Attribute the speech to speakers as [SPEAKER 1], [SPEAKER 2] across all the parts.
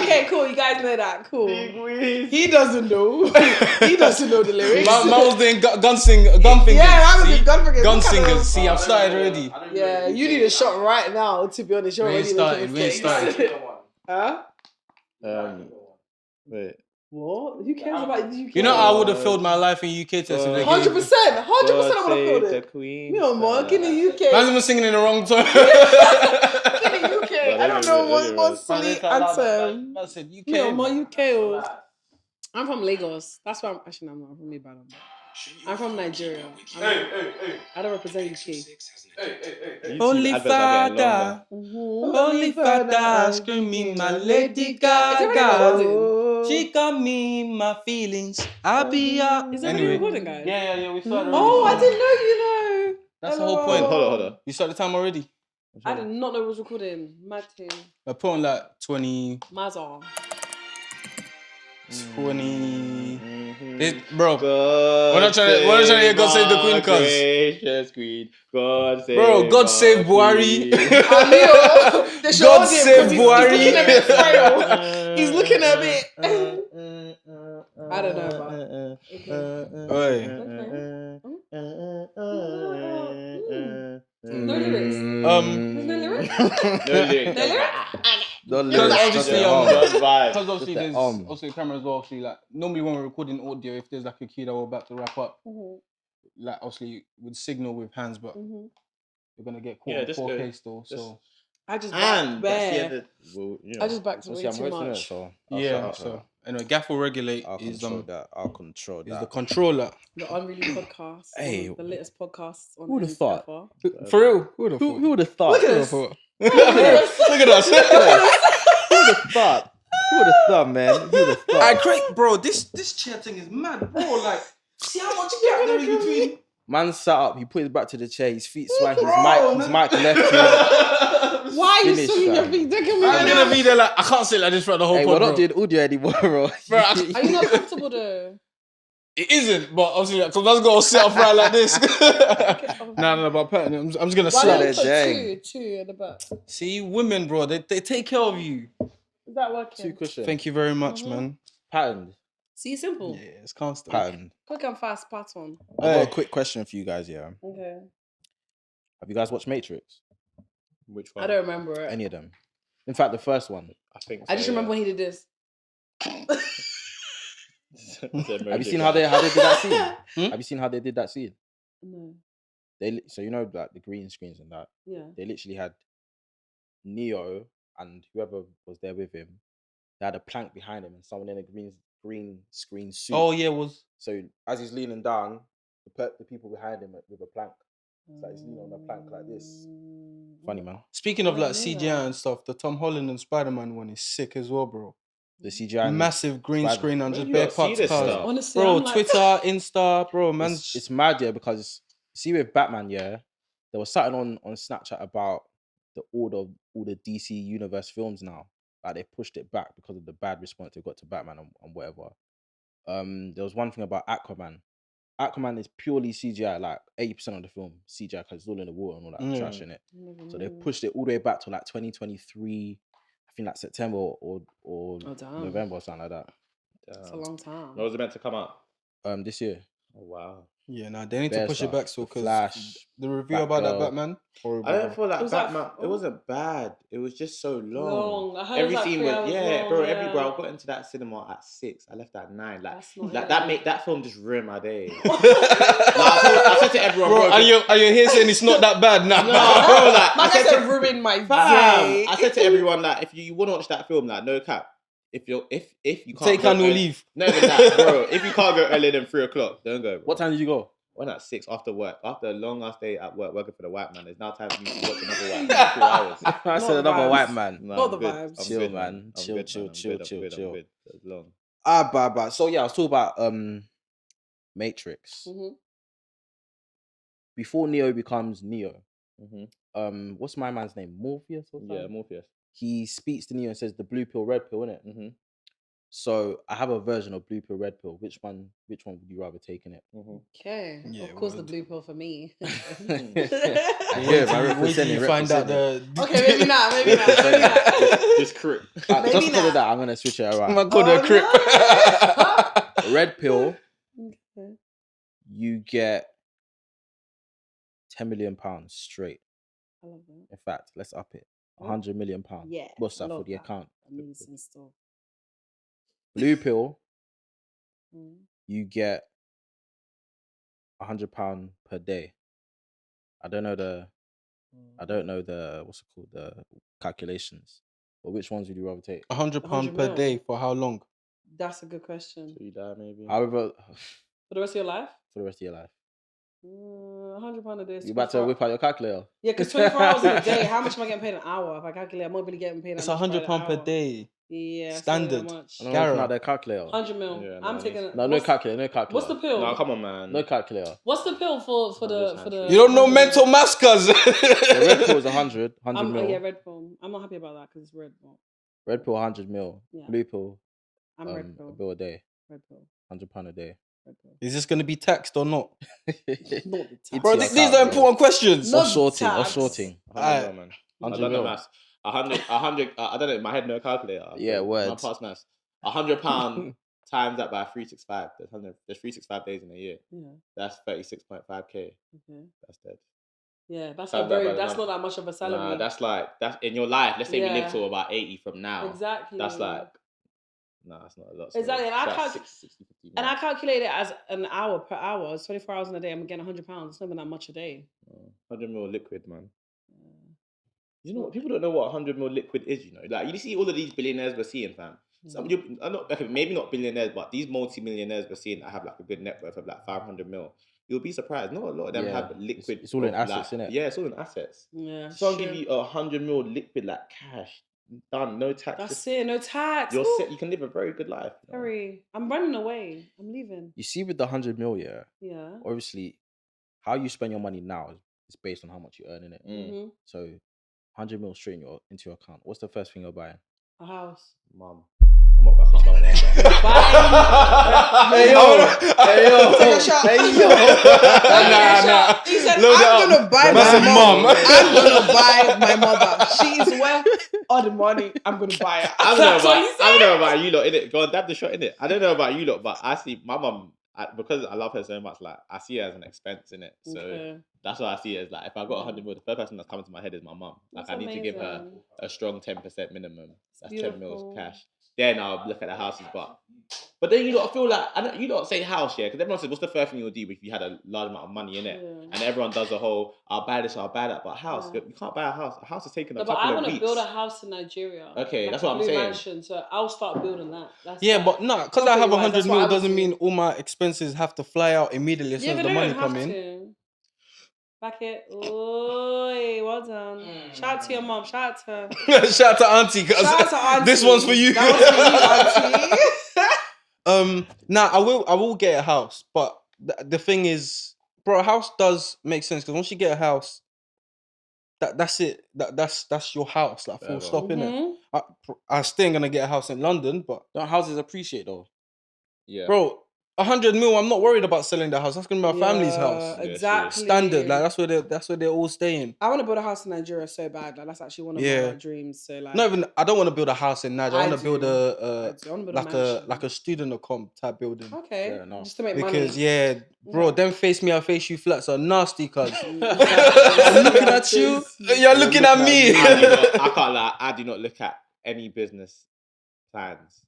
[SPEAKER 1] Okay, cool. You guys know that. Cool.
[SPEAKER 2] Big Wiz.
[SPEAKER 1] He doesn't know. He doesn't know the lyrics.
[SPEAKER 3] Man was doing gun fingers.
[SPEAKER 1] Yeah, I was in gun fingers.
[SPEAKER 3] Gun
[SPEAKER 1] Look at
[SPEAKER 3] singers.
[SPEAKER 1] them.
[SPEAKER 3] See, I've started already.
[SPEAKER 1] Yeah, you need a shot right now. To be honest, you're
[SPEAKER 3] We ain't
[SPEAKER 1] already
[SPEAKER 3] started.
[SPEAKER 1] looking at his face. Huh?
[SPEAKER 2] Wait.
[SPEAKER 1] What? Who cares about the UK?
[SPEAKER 3] You know, I would have filled my life in UK test.
[SPEAKER 1] 100%. 100% I would have filled
[SPEAKER 2] The
[SPEAKER 1] it.
[SPEAKER 2] Queen.
[SPEAKER 1] Me or Mark in the UK.
[SPEAKER 3] Man's even singing in the wrong tone.
[SPEAKER 1] In the UK. I don't know what silly anthem.
[SPEAKER 3] I said UK.
[SPEAKER 1] Me or my UK or... I'm from Lagos. That's why I'm actually I'm not from Ibadan. I'm from Nigeria. I don't represent UK.
[SPEAKER 3] Holy Father, Holy Father, screaming my Lady Gaga. She got me my feelings. I'll be
[SPEAKER 1] Is that anyway. Recording, guys?
[SPEAKER 3] Yeah. We started.
[SPEAKER 1] Oh, I didn't know. You know.
[SPEAKER 3] That's the whole point.
[SPEAKER 2] Hold on.
[SPEAKER 3] You started the time already.
[SPEAKER 1] I did not know it was recording. Mad thing.
[SPEAKER 3] I put on like 20.
[SPEAKER 1] Mazar.
[SPEAKER 3] 20. Bro, we're not trying to hear God Save the Queen,
[SPEAKER 2] gracious Queen. God save
[SPEAKER 3] Bro, God save Buhari.
[SPEAKER 1] God
[SPEAKER 3] save Buhari.
[SPEAKER 1] He's looking a bit. I don't know No lyrics. There's no lyrics.
[SPEAKER 2] No lyrics.
[SPEAKER 3] Because obviously there's also a camera as well. Obviously, like normally when we're recording audio, if there's like a cue that we're about to wrap up, like obviously we'd signal with hands, but you're gonna get caught on 4K still. So
[SPEAKER 1] I just
[SPEAKER 2] and
[SPEAKER 1] backed I just backed way too much.
[SPEAKER 2] So
[SPEAKER 3] so anyway, Gaff will regulate
[SPEAKER 2] I'll control that.
[SPEAKER 3] Is the controller.
[SPEAKER 1] The Unruly Podcast.
[SPEAKER 2] Hey,
[SPEAKER 1] the latest podcast on
[SPEAKER 2] who would have thought?
[SPEAKER 3] For real? Who would have thought?
[SPEAKER 1] Look at us.
[SPEAKER 3] Look at us.
[SPEAKER 2] Who would have thought? Who would have thought, man? Who would have thought?
[SPEAKER 3] I great, bro. This chair thing is mad, bro. Like, see how much gap there is between.
[SPEAKER 2] Man sat up, he put his back to the chair, his feet swung, his mic left him.
[SPEAKER 1] Why are you swinging your feet?
[SPEAKER 3] I'm gonna be there like, I can't sit like this for the whole
[SPEAKER 2] Hey,
[SPEAKER 3] pod,
[SPEAKER 2] we're
[SPEAKER 3] bro.
[SPEAKER 2] not doing audio anymore, bro.
[SPEAKER 1] Are you not comfortable though?
[SPEAKER 3] It isn't, but obviously, because man's got to sit up right like this. No, but I'm just gonna
[SPEAKER 1] Why
[SPEAKER 3] slap
[SPEAKER 1] don't
[SPEAKER 3] it.
[SPEAKER 1] you put two at the back?
[SPEAKER 3] See, women, bro, they take care of you.
[SPEAKER 1] Is that working?
[SPEAKER 2] 2 cushions.
[SPEAKER 3] Thank you very much, man.
[SPEAKER 2] Patterned.
[SPEAKER 1] See, simple.
[SPEAKER 3] Yeah, it's constant.
[SPEAKER 2] Patterned.
[SPEAKER 1] Quick and fast pattern.
[SPEAKER 2] I've got a quick question for you guys, yeah.
[SPEAKER 1] Okay.
[SPEAKER 2] Have you guys watched Matrix?
[SPEAKER 4] Which one?
[SPEAKER 1] I don't remember it.
[SPEAKER 2] Any of them? In fact, the first one.
[SPEAKER 4] I think.
[SPEAKER 1] I just remember when he did this.
[SPEAKER 2] Have you seen how they did that scene? Have you seen how they did that scene?
[SPEAKER 1] No.
[SPEAKER 2] So you know like the green screens and that.
[SPEAKER 1] Yeah.
[SPEAKER 2] They literally had Neo and whoever was there with him. They had a plank behind him and someone in a green screen suit.
[SPEAKER 3] Oh yeah, was
[SPEAKER 2] So as he's leaning down, the people behind him with a plank. It's like he's leaning on a plank like this. Funny, man.
[SPEAKER 3] Speaking of like CGI and stuff, the Tom Holland and Spider-Man one is sick as well, bro.
[SPEAKER 2] The CGI,
[SPEAKER 3] massive green screen and
[SPEAKER 4] Where
[SPEAKER 3] just
[SPEAKER 4] you
[SPEAKER 3] bare
[SPEAKER 4] lot see
[SPEAKER 3] parts
[SPEAKER 4] this
[SPEAKER 3] cars.
[SPEAKER 4] stuff?
[SPEAKER 1] Honestly,
[SPEAKER 3] Bro,
[SPEAKER 1] I'm like...
[SPEAKER 3] Twitter, Insta, bro, man.
[SPEAKER 2] It's mad, yeah, because see with Batman, yeah, there was something on Snapchat about all the DC universe films now. Like they pushed it back because of the bad response they got to Batman and whatever. There was one thing about Aquaman. Aquaman is purely CGI, like 80% of the film CGI because it's all in the water and all that trash in it. So they pushed it all the way back to like 2023. I think like September or November or something like that.
[SPEAKER 1] It's a long time.
[SPEAKER 4] When was it meant to come out?
[SPEAKER 2] This year.
[SPEAKER 4] Oh wow.
[SPEAKER 3] Yeah, nah, they need
[SPEAKER 2] Bare
[SPEAKER 3] to push it
[SPEAKER 2] stuff.
[SPEAKER 3] back so because
[SPEAKER 2] Flash,
[SPEAKER 3] the review about that Batman, horrible.
[SPEAKER 4] I don't feel like
[SPEAKER 1] It was
[SPEAKER 4] Batman.
[SPEAKER 1] like-
[SPEAKER 4] It wasn't bad. It was just so long.
[SPEAKER 1] I heard it was like 3 hours long,
[SPEAKER 4] bro.
[SPEAKER 1] yeah.
[SPEAKER 4] Bro, I got into that cinema at 6. I left at 9. Like
[SPEAKER 1] That's not
[SPEAKER 4] that film just ruined my day. I said to everyone,
[SPEAKER 3] Bro,
[SPEAKER 4] bro,
[SPEAKER 3] are you here saying it's not that bad now?
[SPEAKER 4] no, bro, like
[SPEAKER 1] My guy said ruined my day.
[SPEAKER 4] I said to everyone, like, if you want to watch that film, like, no cap. If you can't
[SPEAKER 3] Take annual leave.
[SPEAKER 4] No, even that, bro. If you can't go earlier than 3 o'clock, don't go, bro.
[SPEAKER 2] What time did you go?
[SPEAKER 4] Went at 6 after work. After a long ass day at work working for the white man, it's now time for me to watch another white man. 2 hours.
[SPEAKER 2] I said
[SPEAKER 1] Not
[SPEAKER 2] another
[SPEAKER 1] vibes.
[SPEAKER 2] white man.
[SPEAKER 4] No,
[SPEAKER 1] Not
[SPEAKER 4] I'm
[SPEAKER 1] the
[SPEAKER 4] good.
[SPEAKER 1] vibes.
[SPEAKER 4] I'm
[SPEAKER 2] Chill,
[SPEAKER 4] good,
[SPEAKER 2] man.
[SPEAKER 4] I'm
[SPEAKER 2] Chill,
[SPEAKER 4] good,
[SPEAKER 2] chill,
[SPEAKER 4] man. I'm
[SPEAKER 2] chill,
[SPEAKER 4] good,
[SPEAKER 2] chill,
[SPEAKER 4] I'm good,
[SPEAKER 2] chill.
[SPEAKER 4] I'm good. It's long.
[SPEAKER 2] But so yeah, I was talking about Matrix. Before Neo becomes Neo, what's my man's name? Morpheus or something?
[SPEAKER 4] Yeah, Morpheus.
[SPEAKER 2] He speaks to Neo and says the blue pill, red pill, innit? So I have a version of blue pill, red pill. Which one would you rather take in it?
[SPEAKER 1] Okay.
[SPEAKER 3] Yeah,
[SPEAKER 1] of course, the blue pill for me.
[SPEAKER 2] Yeah,
[SPEAKER 3] Wait till you find out the.
[SPEAKER 1] Okay, maybe not.
[SPEAKER 4] Just crip.
[SPEAKER 2] Just because of that, I'm gonna switch it around.
[SPEAKER 3] My God, a crip.
[SPEAKER 1] No.
[SPEAKER 2] Red pill,
[SPEAKER 1] Okay.
[SPEAKER 2] you get £10 million straight.
[SPEAKER 1] I love that.
[SPEAKER 2] In fact, let's up it. £100 million.
[SPEAKER 1] Yeah.
[SPEAKER 2] What's
[SPEAKER 1] I
[SPEAKER 2] that for
[SPEAKER 1] love
[SPEAKER 2] the
[SPEAKER 1] that.
[SPEAKER 2] account?
[SPEAKER 1] Amazing stuff.
[SPEAKER 2] Blue pill,
[SPEAKER 1] Mm.
[SPEAKER 2] you get £100 per day. I don't know the what's it called, the calculations. But which ones would you rather take?
[SPEAKER 3] £100 per day for how long?
[SPEAKER 1] That's a good question.
[SPEAKER 4] So you die maybe.
[SPEAKER 2] However,
[SPEAKER 1] For the rest of your life?
[SPEAKER 2] for the rest of your life.
[SPEAKER 1] £100 a day.
[SPEAKER 2] You about to whip out your calculator?
[SPEAKER 1] Yeah, because 24 hours in a day, how much am I getting paid an hour? If I calculate, I'm not really getting paid
[SPEAKER 3] It's
[SPEAKER 1] that much
[SPEAKER 3] £100 per
[SPEAKER 1] hour.
[SPEAKER 3] day.
[SPEAKER 1] Yeah.
[SPEAKER 3] Standard.
[SPEAKER 1] So much.
[SPEAKER 2] I'm not whipping out their calculator.
[SPEAKER 1] 100 mil.
[SPEAKER 4] Yeah,
[SPEAKER 1] I'm
[SPEAKER 4] nice.
[SPEAKER 1] taking.
[SPEAKER 2] No calculator.
[SPEAKER 1] What's the pill?
[SPEAKER 4] No, come on, man.
[SPEAKER 2] No calculator.
[SPEAKER 1] What's the pill for the?
[SPEAKER 3] You don't know mental maths, cuz.
[SPEAKER 2] The red pill is 100 mil.
[SPEAKER 1] Yeah, red pill. I'm not happy about that because it's red pill.
[SPEAKER 2] Red pill 100 mil.
[SPEAKER 1] Yeah.
[SPEAKER 2] Blue pill.
[SPEAKER 1] I'm red pill.
[SPEAKER 2] A bill a day.
[SPEAKER 1] Red pill.
[SPEAKER 2] £100 a day.
[SPEAKER 1] Red pill.
[SPEAKER 3] Is this going to be taxed or not?
[SPEAKER 1] Not the tax.
[SPEAKER 3] Bro, these are important questions.
[SPEAKER 1] No.
[SPEAKER 2] Offshorting.
[SPEAKER 4] 100 mil, man.
[SPEAKER 2] 100
[SPEAKER 4] I don't know
[SPEAKER 2] mil.
[SPEAKER 4] maths. 100. I don't know. In my head, no calculator.
[SPEAKER 2] Yeah,
[SPEAKER 4] so
[SPEAKER 2] words.
[SPEAKER 4] My past maths. £100 times that by 365. There's 365 days in a year.
[SPEAKER 1] Yeah.
[SPEAKER 4] That's 36.5k.
[SPEAKER 1] Okay.
[SPEAKER 4] That's dead.
[SPEAKER 1] Yeah, that's
[SPEAKER 4] Times
[SPEAKER 1] not
[SPEAKER 4] that by the
[SPEAKER 1] That's
[SPEAKER 4] month.
[SPEAKER 1] not that much of a salary.
[SPEAKER 4] Nah, that's in your life. Let's say we
[SPEAKER 1] Yeah.
[SPEAKER 4] live to about 80 from now.
[SPEAKER 1] Exactly.
[SPEAKER 4] That's like. Nah, that's not a lot.
[SPEAKER 1] Exactly, and I
[SPEAKER 4] It's
[SPEAKER 1] can't-
[SPEAKER 4] 60, 50
[SPEAKER 1] And I calculate it as an hour per hour. It's 24 hours in a day. I'm getting £100. It's not even that much a day.
[SPEAKER 4] 100 mil liquid, man. You know what? People don't know what 100 mil liquid is. You know, like you see all of these billionaires we're seeing, fam. Some maybe not billionaires, but these multi-millionaires we're seeing that have like a good net worth of like 500 mil. You'll be surprised. Not a lot of them have liquid.
[SPEAKER 2] It's all in
[SPEAKER 4] of,
[SPEAKER 2] assets,
[SPEAKER 4] like,
[SPEAKER 2] innit?
[SPEAKER 4] Yeah, it's all in assets.
[SPEAKER 1] Yeah.
[SPEAKER 4] Someone give you 100 mil liquid like cash, done, no tax.
[SPEAKER 1] That's it. No tax.
[SPEAKER 4] You're
[SPEAKER 1] Ooh.
[SPEAKER 4] set. You can live a very good life. You know?
[SPEAKER 1] Harry, I'm running away. I'm leaving.
[SPEAKER 2] You see, with the 100 mil,
[SPEAKER 1] Yeah.
[SPEAKER 2] obviously, how you spend your money now is based on how much you earn in it.
[SPEAKER 1] Mm-hmm.
[SPEAKER 2] So, 100 mil straight into your account. What's the first thing you're buying?
[SPEAKER 1] A house.
[SPEAKER 4] Mum. I can't buy one.
[SPEAKER 2] Hey yo!
[SPEAKER 1] Take a shot.
[SPEAKER 3] Nah.
[SPEAKER 1] He said,
[SPEAKER 3] Load it
[SPEAKER 1] I'm
[SPEAKER 3] up.
[SPEAKER 1] gonna buy
[SPEAKER 3] That's
[SPEAKER 1] my
[SPEAKER 3] a
[SPEAKER 1] mom.
[SPEAKER 3] mum.
[SPEAKER 1] I'm gonna buy my mother. She is worth all the money. I'm gonna buy her.
[SPEAKER 4] I
[SPEAKER 1] That's what he
[SPEAKER 4] don't
[SPEAKER 1] said.
[SPEAKER 4] know about you lot, innit? Go on, dab the shot, innit? I don't know about you lot, but I see my mum, because I love her so much, like, I see her as an expense, innit? So
[SPEAKER 1] Okay.
[SPEAKER 4] that's what I see it as, like, if I got 100 mil, the first person that's coming to my head is my mum. Like,
[SPEAKER 1] That's
[SPEAKER 4] I need to give her
[SPEAKER 1] amazing.
[SPEAKER 4] a strong 10% minimum. That's 10
[SPEAKER 1] beautiful.
[SPEAKER 4] mils cash. Then I'll look at the houses, but then you lot feel like, I know you lot say house, yeah, because everyone says, what's the first thing you'll do if you had a large amount of money in it?
[SPEAKER 1] Yeah.
[SPEAKER 4] And everyone does the whole, I'll buy this, I'll buy that, but a house,
[SPEAKER 1] Yeah.
[SPEAKER 4] you can't buy a house. A house is taking a
[SPEAKER 1] No, but
[SPEAKER 4] couple
[SPEAKER 1] I
[SPEAKER 4] of
[SPEAKER 1] want to
[SPEAKER 4] weeks.
[SPEAKER 1] build a house in Nigeria.
[SPEAKER 4] Okay,
[SPEAKER 1] like
[SPEAKER 4] that's
[SPEAKER 1] a
[SPEAKER 4] what I'm
[SPEAKER 1] blue
[SPEAKER 4] saying.
[SPEAKER 1] Mansion, so I'll start building that. That's
[SPEAKER 3] Yeah,
[SPEAKER 1] that.
[SPEAKER 3] but no, because I have
[SPEAKER 1] Property-wise,
[SPEAKER 3] 100
[SPEAKER 1] that's what I
[SPEAKER 3] mil
[SPEAKER 1] would
[SPEAKER 3] doesn't
[SPEAKER 1] do.
[SPEAKER 3] mean all my expenses have to fly out immediately as
[SPEAKER 1] Yeah,
[SPEAKER 3] soon
[SPEAKER 1] they
[SPEAKER 3] as the money
[SPEAKER 1] don't
[SPEAKER 3] come
[SPEAKER 1] have
[SPEAKER 3] in.
[SPEAKER 1] to. Back it. Oi, well done. Shout out to your mom. Shout out to her.
[SPEAKER 3] Shout out to Auntie, cuz
[SPEAKER 1] Shout out to Auntie.
[SPEAKER 3] this one's for you.
[SPEAKER 1] That one's for you, Auntie.
[SPEAKER 3] Nah, I will get a house, but the thing is, bro, a house does make sense because once you get a house, that's it. That's your house, like full stop, innit? I still ain't gonna get a house in London, but
[SPEAKER 2] Don't houses appreciate though?
[SPEAKER 4] Yeah.
[SPEAKER 3] bro, 100 mil, I'm not worried about selling the house. That's gonna be my family's house.
[SPEAKER 4] Yeah,
[SPEAKER 1] Exactly.
[SPEAKER 3] Standard, like that's where they're all staying.
[SPEAKER 1] I want to build a house in Nigeria so bad. Like that's actually one of my dreams. So like,
[SPEAKER 3] Not even. I don't want to build a house in Nigeria. I want to build
[SPEAKER 1] I wanna build a mansion.
[SPEAKER 3] like a student accom type building.
[SPEAKER 1] Okay,
[SPEAKER 2] Fair enough.
[SPEAKER 1] just to make
[SPEAKER 3] Because
[SPEAKER 1] money.
[SPEAKER 3] bro, them face me, I face you flats are nasty, cuz.
[SPEAKER 1] I'm
[SPEAKER 3] looking at you. You're looking at me.
[SPEAKER 4] I can't lie. I do not look at any business plans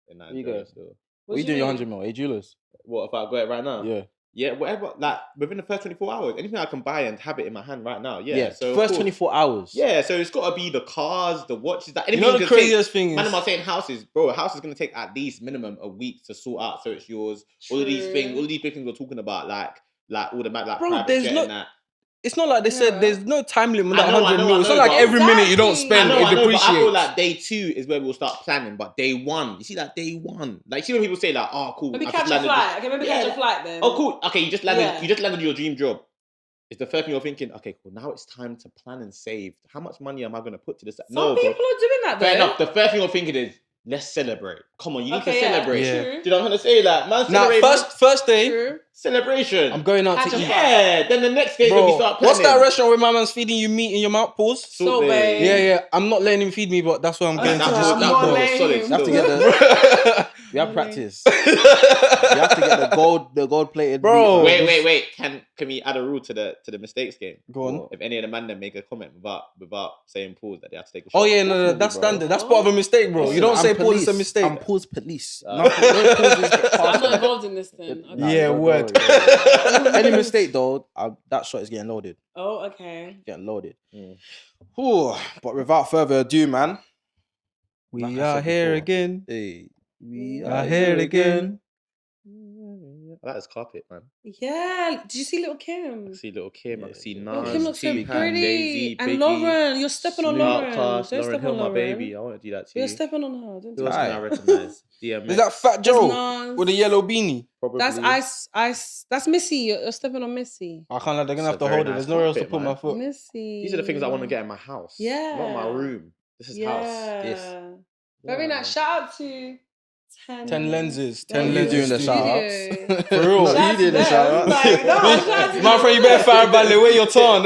[SPEAKER 4] in
[SPEAKER 2] There you
[SPEAKER 4] Nigeria
[SPEAKER 2] go.
[SPEAKER 4] still.
[SPEAKER 2] What are you doing your 100 mil? Hey, jewelers.
[SPEAKER 4] What if I got it right now?
[SPEAKER 2] Yeah.
[SPEAKER 4] Yeah, whatever. Like within the first 24 hours, anything I can buy and have it in my hand right now. Yeah. So of
[SPEAKER 2] first
[SPEAKER 4] course-
[SPEAKER 2] 24 hours.
[SPEAKER 4] Yeah, so it's got to be the cars, the watches. Like
[SPEAKER 3] You
[SPEAKER 4] anything
[SPEAKER 3] know the
[SPEAKER 4] can take-
[SPEAKER 3] craziest thing
[SPEAKER 4] Man,
[SPEAKER 3] is,
[SPEAKER 4] am I saying houses, bro? A house is gonna take at least minimum a week to sort out, so it's yours. All of these
[SPEAKER 1] True.
[SPEAKER 4] things, all these big things we're talking about, like all the like
[SPEAKER 3] Bro,
[SPEAKER 4] private
[SPEAKER 3] there's
[SPEAKER 4] jet
[SPEAKER 3] no-
[SPEAKER 4] and that.
[SPEAKER 3] it's not like they said there's no time limit on
[SPEAKER 4] I know,
[SPEAKER 3] 100
[SPEAKER 4] I
[SPEAKER 3] mil.
[SPEAKER 4] know,
[SPEAKER 3] It's
[SPEAKER 4] I
[SPEAKER 3] not like
[SPEAKER 4] know,
[SPEAKER 3] every
[SPEAKER 1] but-
[SPEAKER 3] minute you don't
[SPEAKER 1] Exactly.
[SPEAKER 3] spend,
[SPEAKER 4] I
[SPEAKER 3] it
[SPEAKER 4] know, but I feel
[SPEAKER 3] depreciates.
[SPEAKER 4] like day 2 is where we'll start planning, but day 1, you see that day 1, like see when people say like, oh cool,
[SPEAKER 1] Maybe
[SPEAKER 4] I
[SPEAKER 1] catch
[SPEAKER 4] just
[SPEAKER 1] a
[SPEAKER 4] landed
[SPEAKER 1] flight. Okay, maybe catch a flight then.
[SPEAKER 4] Oh cool, okay, you just landed.
[SPEAKER 1] Yeah.
[SPEAKER 4] You just landed your dream job. It's the first thing you're thinking. Okay, cool. Now it's time to plan and save. How much money am I going to put to this?
[SPEAKER 1] Some people are doing that though.
[SPEAKER 4] Fair enough. The first thing you're thinking is let's celebrate. Come on, you need
[SPEAKER 1] Okay,
[SPEAKER 4] to celebrate.
[SPEAKER 1] yeah.
[SPEAKER 4] Do you know what I'm trying to say? Like, man,
[SPEAKER 3] Now,
[SPEAKER 4] celebrate.
[SPEAKER 3] first day,
[SPEAKER 1] True.
[SPEAKER 4] Celebration.
[SPEAKER 3] I'm going out to eat.
[SPEAKER 4] Yeah, then the next day when we start planning.
[SPEAKER 3] What's that restaurant where my man's feeding you meat in your mouth? Pause.
[SPEAKER 1] Salt Bay.
[SPEAKER 3] Yeah. I'm not letting him feed me, but that's what I'm going to.
[SPEAKER 4] That was solid.
[SPEAKER 2] You have to get the. We have practice. You have to get the gold plated.
[SPEAKER 3] Bro.
[SPEAKER 4] Wait. Can we add a rule to the mistakes game?
[SPEAKER 3] Go on.
[SPEAKER 4] If any of the man then make a comment without saying pause that they have to take a shot.
[SPEAKER 3] Oh yeah, no, that's standard. That's part of a mistake, bro. You don't say pause is a mistake.
[SPEAKER 2] I'm pause police.
[SPEAKER 1] I'm not involved in this then. Okay.
[SPEAKER 3] Yeah, word.
[SPEAKER 2] Any mistake though, that shot is getting loaded.
[SPEAKER 1] Oh, okay.
[SPEAKER 2] Getting loaded. Ooh, but without further ado, man,
[SPEAKER 3] we are here again.
[SPEAKER 2] Hey,
[SPEAKER 3] we are here again.
[SPEAKER 4] I like this carpet, man.
[SPEAKER 1] Yeah. Did you see Little Kim?
[SPEAKER 4] I see Little Kim. I see Nas.
[SPEAKER 1] Little Kim looks so
[SPEAKER 4] T-Pain,
[SPEAKER 1] pretty.
[SPEAKER 4] Jay-Z,
[SPEAKER 1] And
[SPEAKER 4] Biggie,
[SPEAKER 1] Lauren, you're stepping on Lauren.
[SPEAKER 4] Snoop,
[SPEAKER 1] Don't
[SPEAKER 4] Lauren
[SPEAKER 1] step
[SPEAKER 4] Hill,
[SPEAKER 1] on
[SPEAKER 4] my
[SPEAKER 1] Lauren.
[SPEAKER 4] baby. I want to do that to you.
[SPEAKER 1] You're stepping on her. Don't do
[SPEAKER 4] Who else
[SPEAKER 1] that.
[SPEAKER 4] can I recognize? DMX.
[SPEAKER 3] Is that Fat Joe
[SPEAKER 1] Nas.
[SPEAKER 3] with the yellow beanie?
[SPEAKER 4] Probably.
[SPEAKER 1] That's Ice. That's Missy. You're stepping on Missy.
[SPEAKER 3] I can't. They're gonna have
[SPEAKER 4] It's a
[SPEAKER 3] to
[SPEAKER 4] very
[SPEAKER 3] hold it.
[SPEAKER 4] nice
[SPEAKER 3] There's nowhere else to
[SPEAKER 4] carpet,
[SPEAKER 3] put
[SPEAKER 4] man.
[SPEAKER 3] my foot.
[SPEAKER 1] Missy.
[SPEAKER 4] These are the things I want to get in my house.
[SPEAKER 1] Yeah.
[SPEAKER 4] Not my room. This is house.
[SPEAKER 1] Yeah. Very
[SPEAKER 4] Yeah,
[SPEAKER 1] nice. Shout out to
[SPEAKER 3] Tenlenses.
[SPEAKER 1] Yeah,
[SPEAKER 2] you doing the shout outs?
[SPEAKER 1] studio.
[SPEAKER 3] For real.
[SPEAKER 1] Shout out
[SPEAKER 2] You doing
[SPEAKER 1] to
[SPEAKER 2] the shout
[SPEAKER 1] them.
[SPEAKER 2] outs?
[SPEAKER 1] Like, no, shout out to
[SPEAKER 3] My
[SPEAKER 1] them.
[SPEAKER 3] friend, you better fire ballet. Where your turn?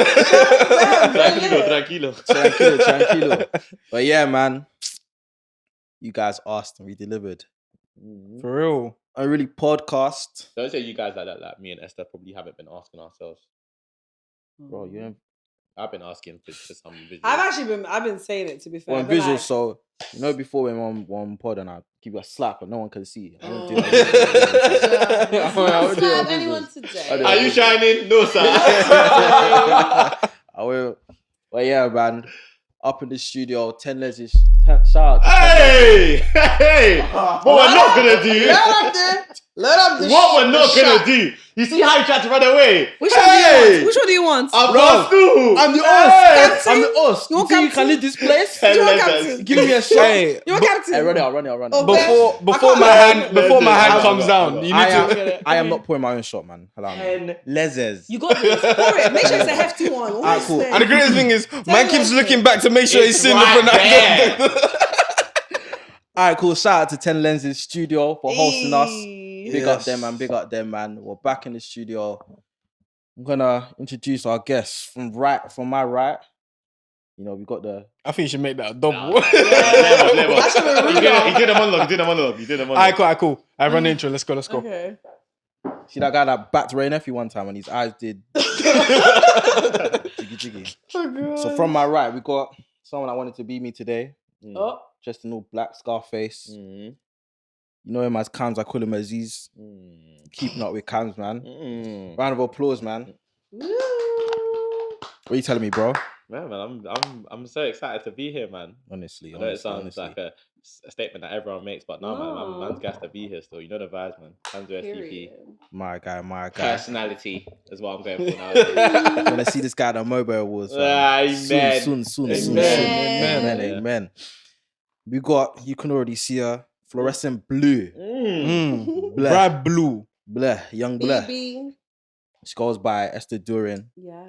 [SPEAKER 4] Tranquilo.
[SPEAKER 2] But yeah, man, you guys asked and we delivered.
[SPEAKER 3] For real.
[SPEAKER 2] Unruly Podcast.
[SPEAKER 4] Don't say you guys like that. Like me and Esther probably haven't been asking ourselves.
[SPEAKER 2] Bro,
[SPEAKER 4] I've been asking for some visuals.
[SPEAKER 1] I've been saying it, to be fair.
[SPEAKER 2] on
[SPEAKER 1] I've been
[SPEAKER 2] visuals,
[SPEAKER 1] like,
[SPEAKER 2] so before we went on one pod and I give you a slap but no one can see. I don't do
[SPEAKER 1] Oh.
[SPEAKER 2] that.
[SPEAKER 1] Not slap anyone today.
[SPEAKER 4] Are you shining? No, sir.
[SPEAKER 2] I will. But yeah, man, up in the studio, Tenlensese. Shout out. To
[SPEAKER 4] Hey! What we're not gonna do?
[SPEAKER 1] Let them
[SPEAKER 4] What we're not gonna do? You see how he tried to run away?
[SPEAKER 1] Which one do you want? Which one do you want?
[SPEAKER 4] I'm
[SPEAKER 2] Bro,
[SPEAKER 4] from school.
[SPEAKER 2] I'm the
[SPEAKER 4] Hey!
[SPEAKER 2] host. I'm the host.
[SPEAKER 1] You
[SPEAKER 2] You
[SPEAKER 1] want
[SPEAKER 2] think you
[SPEAKER 1] captain?
[SPEAKER 2] can leave this place?
[SPEAKER 1] Do you want
[SPEAKER 4] Tenlensese.
[SPEAKER 1] captain?
[SPEAKER 2] Give me a shot.
[SPEAKER 3] Hey,
[SPEAKER 1] You want captain?
[SPEAKER 2] Hey, run it.
[SPEAKER 1] Oh,
[SPEAKER 3] before my hand comes down, you need to.
[SPEAKER 2] I am not pouring my own shot, man. Allow me.
[SPEAKER 4] Tenlensese.
[SPEAKER 1] You got this. Pour it. Make sure it's a hefty one.
[SPEAKER 2] Alright, cool.
[SPEAKER 3] And the greatest thing is, man keeps looking back to make sure he's seeing the
[SPEAKER 4] right
[SPEAKER 3] pronunciation.
[SPEAKER 2] Alright, cool. Shout out to Tenlensese Studio for hosting us. Big up
[SPEAKER 3] Yes.
[SPEAKER 2] them, man. Big up them, man. We're back in the studio. I'm gonna introduce our guests from my right. You know, we got the
[SPEAKER 3] I think you should make that a double.
[SPEAKER 4] Level. He did a monologue.
[SPEAKER 3] Alright, cool. I run the intro. Let's go.
[SPEAKER 1] Okay.
[SPEAKER 2] see that guy that backed Ray Nephew one time and his eyes did jiggy. So from my right, we got someone that wanted to be me today.
[SPEAKER 1] Oh.
[SPEAKER 2] Just an all black Scarface. You know him as Kams. I call him Aziz. Keeping up with Kams, man. Round of applause, man.
[SPEAKER 1] Woo.
[SPEAKER 2] What are you telling me, bro?
[SPEAKER 4] Man, I'm so excited to be here, man.
[SPEAKER 2] Honestly,
[SPEAKER 4] I know it sounds like a statement that everyone makes, but no,
[SPEAKER 1] No.
[SPEAKER 4] man's gas to be here still. You know the vibes, man. Kamzostp SCP.
[SPEAKER 1] Period.
[SPEAKER 2] My guy.
[SPEAKER 4] Personality is what I'm going for now.
[SPEAKER 2] When I see this guy at the Mobile Awards,
[SPEAKER 4] Amen.
[SPEAKER 2] soon.
[SPEAKER 1] Amen.
[SPEAKER 2] Amen. We got, you can already see her, fluorescent blue. Bleh.
[SPEAKER 3] Bright blue.
[SPEAKER 2] Bleh, young bleh.
[SPEAKER 1] BB.
[SPEAKER 2] She goes by Esther Durin.
[SPEAKER 1] Yeah.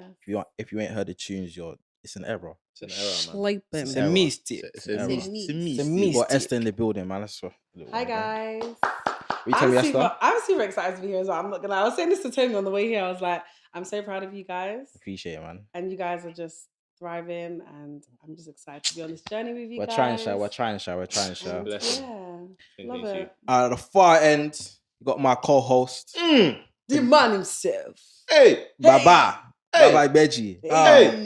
[SPEAKER 2] If you ain't heard the tunes, it's an error.
[SPEAKER 4] It's an error, man.
[SPEAKER 1] Sleeping.
[SPEAKER 3] It's a mistake.
[SPEAKER 4] It's
[SPEAKER 2] an
[SPEAKER 4] a
[SPEAKER 2] error.
[SPEAKER 4] mistake.
[SPEAKER 2] We got Esther in the building, man. That's what.
[SPEAKER 1] Hi guys.
[SPEAKER 2] What you tell me, Esther?
[SPEAKER 1] I'm super excited to be here as well. I'm not gonna lie. I was saying this to Tony on the way here. I was like, I'm so proud of you guys.
[SPEAKER 2] Appreciate it, man.
[SPEAKER 1] And you guys are just thriving, and I'm just excited to be on this journey with you
[SPEAKER 2] We're
[SPEAKER 1] guys.
[SPEAKER 2] trying to show.
[SPEAKER 1] And
[SPEAKER 4] Bless you.
[SPEAKER 1] yeah, love it.
[SPEAKER 2] At the far end, you got my co-host,
[SPEAKER 1] The man himself.
[SPEAKER 4] Hey,
[SPEAKER 2] Baba.
[SPEAKER 4] Hey.
[SPEAKER 2] Baba Beji.
[SPEAKER 3] I've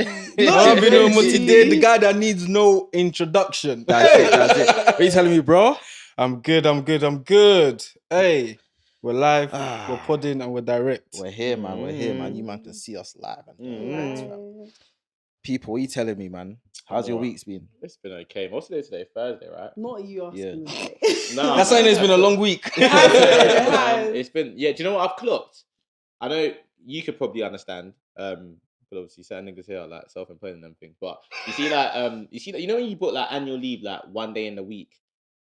[SPEAKER 3] been doing what today. The guy that needs no introduction.
[SPEAKER 2] That's it. What are you telling me, bro?
[SPEAKER 3] I'm good. Hey, we're live, we're podding, and we're direct.
[SPEAKER 2] We're here, man. You man can see us live. People, what are you telling me, man? How's your weeks been?
[SPEAKER 4] It's been okay. What's the day today? Thursday, right?
[SPEAKER 1] Not you asking me.
[SPEAKER 4] No,
[SPEAKER 3] That's saying it's been a long week.
[SPEAKER 4] It's been, yeah. Do you know what I've clocked? I know you could probably understand. But obviously, certain niggas here are like self-employed and everything. But you see, you know when you book like annual leave, like one day in the week,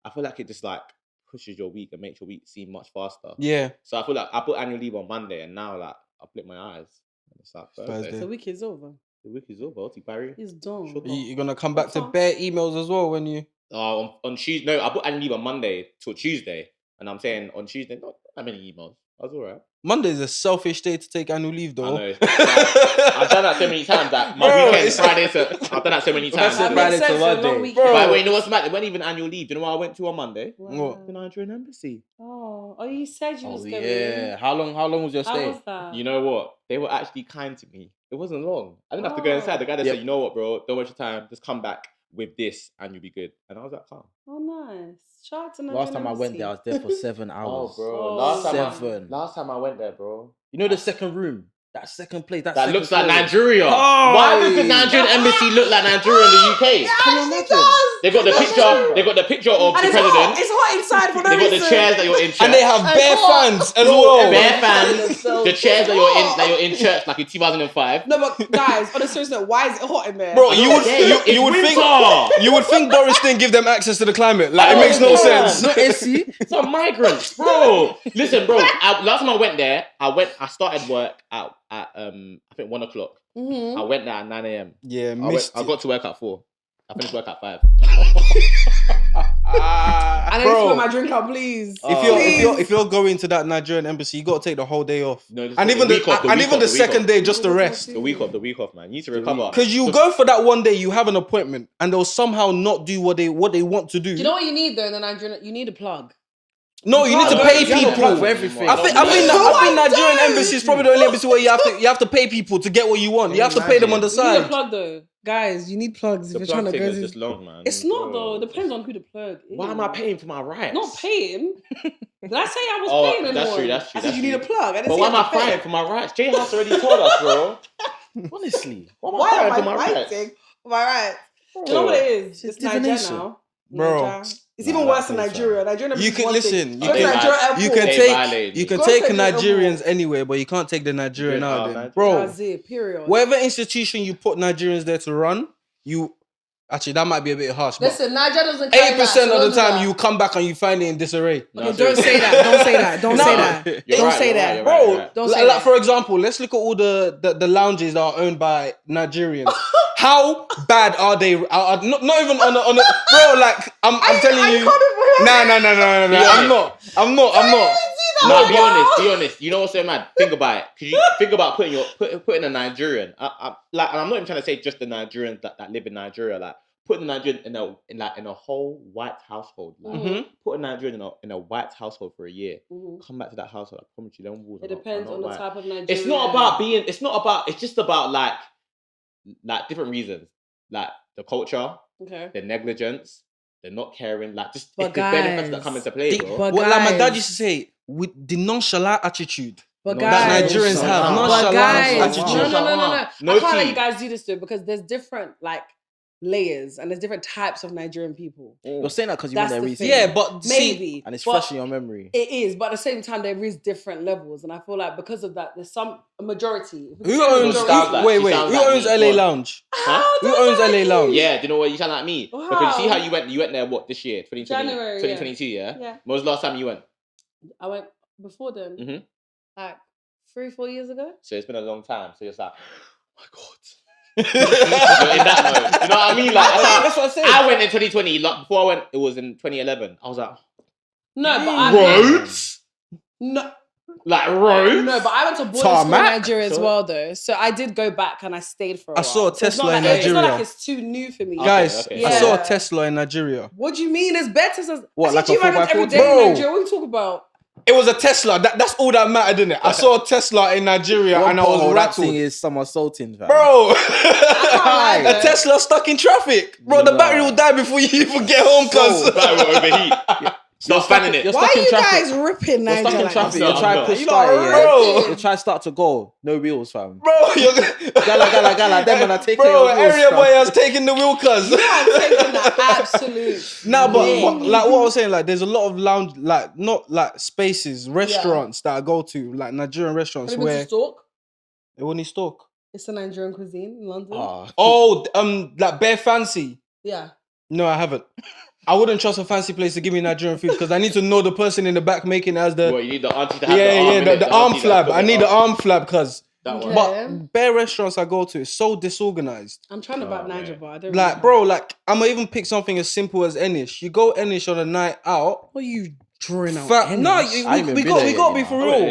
[SPEAKER 4] I feel like it just like pushes your week and makes your week seem much faster.
[SPEAKER 3] Yeah.
[SPEAKER 4] So I feel like I put annual leave on Monday, and now like I blink my eyes, and it's like Thursday.
[SPEAKER 1] The week is over.
[SPEAKER 4] The week is over. Barry.
[SPEAKER 1] He's done.
[SPEAKER 3] You're gonna come back to bare emails as well when you.
[SPEAKER 4] On Tuesday. No, I put annual leave on Monday till Tuesday, and I'm saying on Tuesday not that many emails. I was alright.
[SPEAKER 3] Monday is a selfish day to take annual leave, though.
[SPEAKER 4] I know. I've done that so many times. Like my weekend, Friday to. I've done that so many times.
[SPEAKER 2] Friday to Monday.
[SPEAKER 4] By the way, you know what's mad? It wasn't even annual leave. Do you know what I went to on Monday?
[SPEAKER 3] What?
[SPEAKER 4] The Nigerian embassy.
[SPEAKER 1] Oh, you said you was going.
[SPEAKER 2] Yeah. How long was your stay?
[SPEAKER 1] How was that?
[SPEAKER 4] You know what? They were actually kind to me. It wasn't long. I didn't have to go inside. The guy that said, "You know what, bro? Don't waste your time. Just come back with this, and you'll be good." And I was like, "Calm."
[SPEAKER 1] Oh, nice. Shout out to
[SPEAKER 2] Last time I went there, I was there for 7 hours.
[SPEAKER 4] Oh, bro.
[SPEAKER 1] Oh.
[SPEAKER 4] Last time I went there, bro.
[SPEAKER 2] You know the second room? That second place?
[SPEAKER 4] That looks like Nigeria. Why does the Nigerian embassy look like Nigeria in the UK?
[SPEAKER 1] Can you imagine?
[SPEAKER 4] They got the picture. They got the picture of the president.
[SPEAKER 1] It's hot inside for no
[SPEAKER 4] They got
[SPEAKER 1] reason.
[SPEAKER 4] the chairs that you're in church.
[SPEAKER 3] And they have bare fans as well.
[SPEAKER 4] Bare fans. The chairs that you're in church like in 2005.
[SPEAKER 1] No, but guys, on a serious note, why is it hot in there?
[SPEAKER 3] Bro, you would think Boris didn't give them access to the climate. Like it makes no sense.
[SPEAKER 2] No AC.
[SPEAKER 4] Some migrants, bro. Listen, bro. Last time I went there, I started work at I think 1 o'clock.
[SPEAKER 1] Mm-hmm.
[SPEAKER 4] I went there at 9 a.m.
[SPEAKER 3] Yeah,
[SPEAKER 4] I got to work at 4. I finished work at 5.
[SPEAKER 1] I need to put my drink out, please.
[SPEAKER 3] If you're going to that Nigerian embassy, you got to take the whole day off.
[SPEAKER 4] No,
[SPEAKER 3] and even the second day just to rest.
[SPEAKER 4] The week off, man. You need to recover.
[SPEAKER 3] Because you go for that one day, you have an appointment, and they'll somehow not do what they want to do.
[SPEAKER 1] Do you know what you need though in the Nigerian? You need a plug.
[SPEAKER 3] No, you need to pay people
[SPEAKER 2] for everything.
[SPEAKER 3] I think Nigerian embassy is probably the only embassy where you have to pay people to get what you want. You have to pay them on the
[SPEAKER 1] You need a
[SPEAKER 3] side.
[SPEAKER 1] plug though. Guys, you need plugs if
[SPEAKER 4] The
[SPEAKER 1] you're trying to
[SPEAKER 4] plug
[SPEAKER 1] go
[SPEAKER 4] thing
[SPEAKER 1] to...
[SPEAKER 4] is just long, man.
[SPEAKER 1] It's not though. Depends on who the plug is.
[SPEAKER 4] Why am I paying for my rights?
[SPEAKER 1] Not paying. Did I say I was paying anyone?
[SPEAKER 4] That's true.
[SPEAKER 1] I said you need a plug. I didn't
[SPEAKER 4] But
[SPEAKER 1] say
[SPEAKER 4] why
[SPEAKER 1] you
[SPEAKER 4] am I
[SPEAKER 1] have to pay.
[SPEAKER 4] fighting for my rights? Jay House already told us, bro.
[SPEAKER 2] Honestly.
[SPEAKER 1] Why am I fighting for my rights? Do you know what it is? It's Nigeria now.
[SPEAKER 3] Bro.
[SPEAKER 1] Nigeria. It's even worse than Nigeria. Nigeria
[SPEAKER 3] You can listen.
[SPEAKER 1] You can
[SPEAKER 3] take Nigerians anywhere, but you can't take the Nigerian out there. Bro,
[SPEAKER 1] period.
[SPEAKER 3] Whatever institution you put Nigerians there to run, actually that might be a bit harsh.
[SPEAKER 1] Listen, Nigeria doesn't.
[SPEAKER 3] 8% of the time you come back and you find it in disarray.
[SPEAKER 1] Okay, don't say that. Don't say that. Don't say that. Don't say that,
[SPEAKER 3] bro.
[SPEAKER 1] Don't say that.
[SPEAKER 3] For example, let's look at all the lounges that are owned by Nigerians. How bad are they? Not even on the bro. Like I'm telling you. No. I'm not.
[SPEAKER 4] No, be honest. You know what's so mad? Think about it. Cause you think about putting a Nigerian. And I'm not even trying to say just the Nigerians that live in Nigeria. Like putting a Nigerian in a whole white household. Like, put a Nigerian in a white household for a year. Come back to that household. I promise you, them walls.
[SPEAKER 1] It depends on the type of Nigerian.
[SPEAKER 4] It's not about being. It's not about. It's just about like different reasons, like the culture, the negligence, the not caring, like just the benefits that come into play, bro.
[SPEAKER 3] What like my dad used to say, with the nonchalant attitude
[SPEAKER 1] that
[SPEAKER 3] Nigerians have. Nonchalant attitude.
[SPEAKER 1] No. I can't let you guys do this though, because there's different like layers and there's different types of Nigerian people.
[SPEAKER 2] You're saying that because you went there recently.
[SPEAKER 3] Yeah, but
[SPEAKER 1] maybe.
[SPEAKER 2] And it's fresh in your memory.
[SPEAKER 1] It is, but at the same time, there is different levels. And I feel like because of that, there's a majority.
[SPEAKER 3] Who owns LA Lounge?
[SPEAKER 4] Huh?
[SPEAKER 3] Who owns LA Lounge?
[SPEAKER 4] Yeah, do you know what? You sound like me.
[SPEAKER 1] Wow.
[SPEAKER 4] Because you see how you went there, what, this year? 2020?
[SPEAKER 1] January,
[SPEAKER 4] 2022, yeah?
[SPEAKER 1] Yeah.
[SPEAKER 4] When was the last time you went?
[SPEAKER 1] I went before then.
[SPEAKER 4] Mm-hmm.
[SPEAKER 1] Like 3-4 years ago.
[SPEAKER 4] So it's been a long time. So you're just like, oh my God. In that mode. You know what I mean? Like that's what I said. I went in 2020. Like before I went, it was in 2011. I was like,
[SPEAKER 1] no, but I
[SPEAKER 4] roads.
[SPEAKER 1] No,
[SPEAKER 4] like roads.
[SPEAKER 1] No, but I went to boarding school in Nigeria as well, though. So I did go back and I stayed for a while.
[SPEAKER 3] I saw a Tesla in Nigeria.
[SPEAKER 1] It's not like it's too new for me,
[SPEAKER 3] guys. Okay. I saw a Tesla in Nigeria.
[SPEAKER 1] What do you mean? It's better.
[SPEAKER 3] What, like a 4x4?
[SPEAKER 1] Every day in Nigeria. What are you talking about?
[SPEAKER 3] It was a Tesla. That's all that mattered, didn't it? I saw a Tesla in Nigeria and I was rattled.
[SPEAKER 2] That is somersaulting, fam.
[SPEAKER 3] Bro. A Tesla stuck in traffic. Bro, the battery will die before you even get home, cuz.
[SPEAKER 4] The battery will overheat. Stop fanning it.
[SPEAKER 1] Why are you guys ripping Nigeria?
[SPEAKER 2] You're stuck in traffic. You're trying to push start it. You're trying to start to go. No wheels, fam.
[SPEAKER 3] Bro,
[SPEAKER 2] Gala. Them when I take
[SPEAKER 3] bro, area boy has taken the wheel, cuz.
[SPEAKER 1] You are taking the absolute.
[SPEAKER 3] Nah, but like what I was saying, like there's a lot of lounge, like not like spaces, restaurants that I go to, like Nigerian restaurants
[SPEAKER 1] Have you been to Stalk?
[SPEAKER 3] It won't Stalk.
[SPEAKER 1] It's a Nigerian cuisine in London.
[SPEAKER 3] Like bare fancy.
[SPEAKER 1] Yeah.
[SPEAKER 3] No, I haven't. I wouldn't trust a fancy place to give me Nigerian food because I need to know the person in the back making it as the.
[SPEAKER 4] Well, you need the auntie to have the arm.
[SPEAKER 3] The arm flab. I need the arm flab because
[SPEAKER 4] That one.
[SPEAKER 3] But bare restaurants I go to, it's so disorganized.
[SPEAKER 1] I'm trying to bat Niger, but I don't
[SPEAKER 3] like, bro, like, I'm gonna even pick something as simple as Enish. You go Enish on a night out.
[SPEAKER 1] What are you drawing out?
[SPEAKER 3] No, we got to be for real.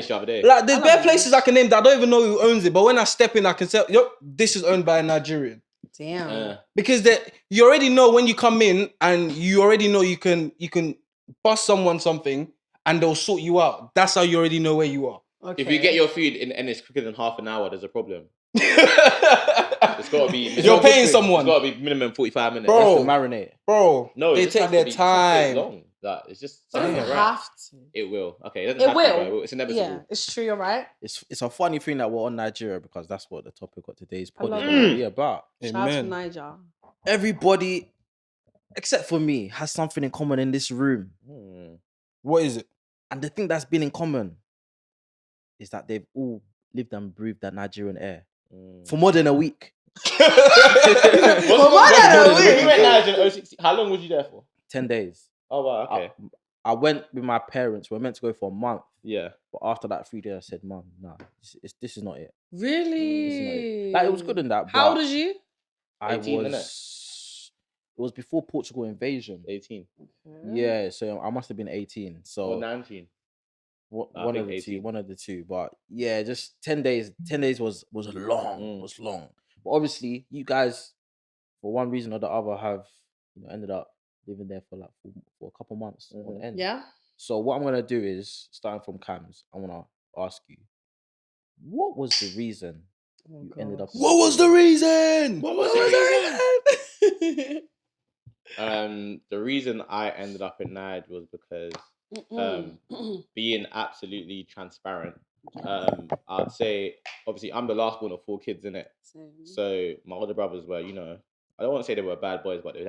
[SPEAKER 3] Like, there's bare places I can name that I don't even know who owns it, but when I step in, I can say, "Yo, this is owned by a Nigerian."
[SPEAKER 1] Damn.
[SPEAKER 3] Because you already know when you come in, and you already know you can bust someone something, and they'll sort you out. That's how you already know where you are.
[SPEAKER 4] Okay. If you get your food in Ennis quicker than half an hour, there's a problem. It's got to be.
[SPEAKER 3] You're paying someone.
[SPEAKER 4] It's got to be minimum 45 minutes.
[SPEAKER 3] Bro,
[SPEAKER 2] to marinate.
[SPEAKER 3] Bro,
[SPEAKER 4] no,
[SPEAKER 3] they take their time.
[SPEAKER 4] Long. Like, it's just.
[SPEAKER 1] It doesn't have to.
[SPEAKER 4] It will. Okay, it
[SPEAKER 1] will.
[SPEAKER 4] It's inevitable.
[SPEAKER 1] Yeah, it's true. You're right.
[SPEAKER 2] It's a funny thing that we're on Nigeria because that's what the topic of today's podcast
[SPEAKER 1] love
[SPEAKER 2] will be about.
[SPEAKER 1] Shout out to Niger.
[SPEAKER 2] Everybody, except for me, has something in common in this room.
[SPEAKER 3] What is it?
[SPEAKER 2] And the thing that's been in common is that they've all lived and breathed that Nigerian air for more than a week.
[SPEAKER 4] How long was you there for?
[SPEAKER 2] 10 days.
[SPEAKER 4] Oh, wow, okay.
[SPEAKER 2] I went with my parents. We were meant to go for a month.
[SPEAKER 4] Yeah.
[SPEAKER 2] But after that 3 days, I said, Mum, nah, this is not it.
[SPEAKER 1] Really?
[SPEAKER 2] Like, it was good in that.
[SPEAKER 1] How old is you?
[SPEAKER 4] 18,
[SPEAKER 2] it was before Portugal invasion.
[SPEAKER 4] 18.
[SPEAKER 2] Okay. Yeah, so I must have been 18. So
[SPEAKER 4] or 19.
[SPEAKER 2] One of the two. But yeah, just 10 days. 10 days was long. Was long. But obviously, you guys, for one reason or the other, have ended up living there for for a couple months on end.
[SPEAKER 1] Yeah.
[SPEAKER 2] So what I'm gonna do is, starting from Kams, I wanna ask you, what was the reason you ended up?
[SPEAKER 3] What was the reason?
[SPEAKER 4] The reason I ended up in Nige was because being absolutely transparent. I'd say, obviously, I'm the last born of 4 kids, innit? So my older brothers were, I don't want to say they were bad boys, but they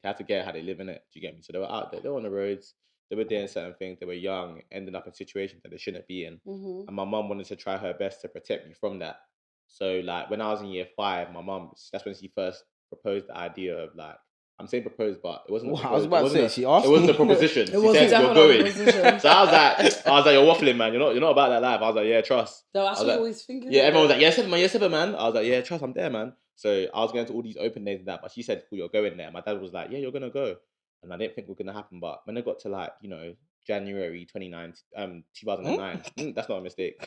[SPEAKER 4] had to get how they live in it. Do you get me? So they were out there, they were on the roads, they were doing certain things, they were young, ending up in situations that they shouldn't be in. And my mum wanted to try her best to protect me from that. So, like, when I was in year 5, my mum, that's when she first proposed the idea of, like, I'm saying proposed, but it wasn't.
[SPEAKER 2] I was about to say, she asked.
[SPEAKER 4] It wasn't a proposition.
[SPEAKER 1] It wasn't
[SPEAKER 4] you're going.
[SPEAKER 1] So
[SPEAKER 4] I was like, you're waffling, man. You're not about that life. I was like, yeah, trust.
[SPEAKER 1] No, that's what I always think.
[SPEAKER 4] Yeah, everyone was like, yeah, 7 man. I was like, yeah, trust, I'm there, man. So I was going to all these open days and that, but she said, cool, you're going there. My dad was like, yeah, you're gonna go, and I didn't think it was gonna happen. But when it got to, like, January 2009, that's not a mistake.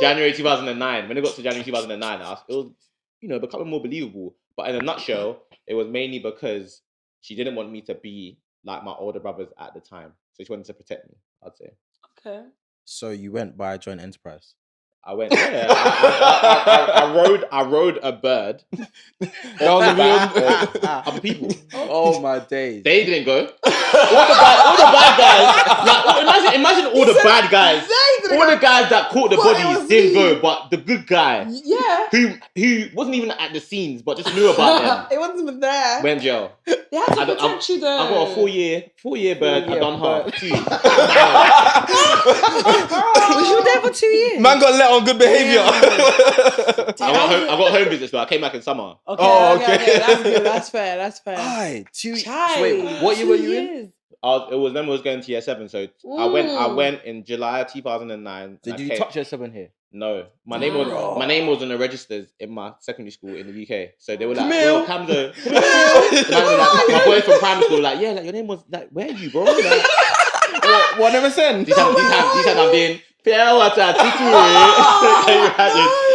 [SPEAKER 4] January 2009. When it got to January 2009, it was becoming more believable. But in a nutshell, it was mainly because she didn't want me to be like my older brothers at the time. So she wanted to protect me, I'd say. Okay.
[SPEAKER 2] So you went by a joint enterprise?
[SPEAKER 4] I went, yeah. I rode a bird on the back of other people.
[SPEAKER 2] Oh my days.
[SPEAKER 4] They didn't go. All the bad guys. Like, imagine all the bad guys. All the guys that caught the bodies didn't go, but the good guy, who wasn't even at the scenes, but just knew about them.
[SPEAKER 1] It wasn't even there.
[SPEAKER 4] Went jail.
[SPEAKER 1] They had to protect you though.
[SPEAKER 4] I got a 4-year bird. I done half. 2.
[SPEAKER 1] Was you there for 2 years?
[SPEAKER 3] Man got let on good behaviour.
[SPEAKER 4] I got home visits, but I came back in summer.
[SPEAKER 1] Okay. That's good. That's fair.
[SPEAKER 2] Aye, 2 years. Wait, what year were you in?
[SPEAKER 4] It was when I was going to year 7, so I went in July 2009.
[SPEAKER 2] Did you touch year 7 here?
[SPEAKER 4] No, my name was on the registers in my secondary school in the UK. So they were like, "Yo, Kamzo." My boys from primary school were like, "Yeah, like your name was like, where are you, bro?" Like,
[SPEAKER 3] what never send?
[SPEAKER 4] These times I'm being pure water.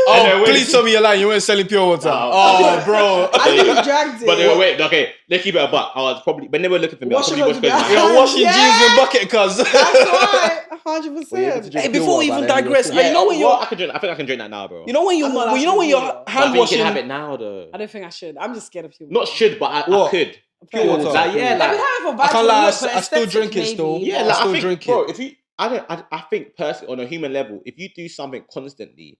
[SPEAKER 3] Oh, please tell me you're lying. You weren't selling pure water. Oh, bro.
[SPEAKER 1] I think you dragged it.
[SPEAKER 4] But they were wait. Okay, let's keep it a buck. I was probably when they were looking for me. I was probably
[SPEAKER 3] you're washing jeans with bucket, cuz.
[SPEAKER 1] That's right. 100%.
[SPEAKER 3] Hey, before we even digress,
[SPEAKER 4] I think I can drink that now, bro.
[SPEAKER 3] You know when you're hand washing.
[SPEAKER 4] You can have it now, though.
[SPEAKER 1] I don't think I should. I'm just scared of people.
[SPEAKER 4] Not should, but I could.
[SPEAKER 3] Pure water.
[SPEAKER 4] Like, yeah, like
[SPEAKER 3] I can't lie. I still drink it still.
[SPEAKER 4] Yeah,
[SPEAKER 3] like, I still drink it.
[SPEAKER 4] Bro, if you, I think personally, on a human level, if you do something constantly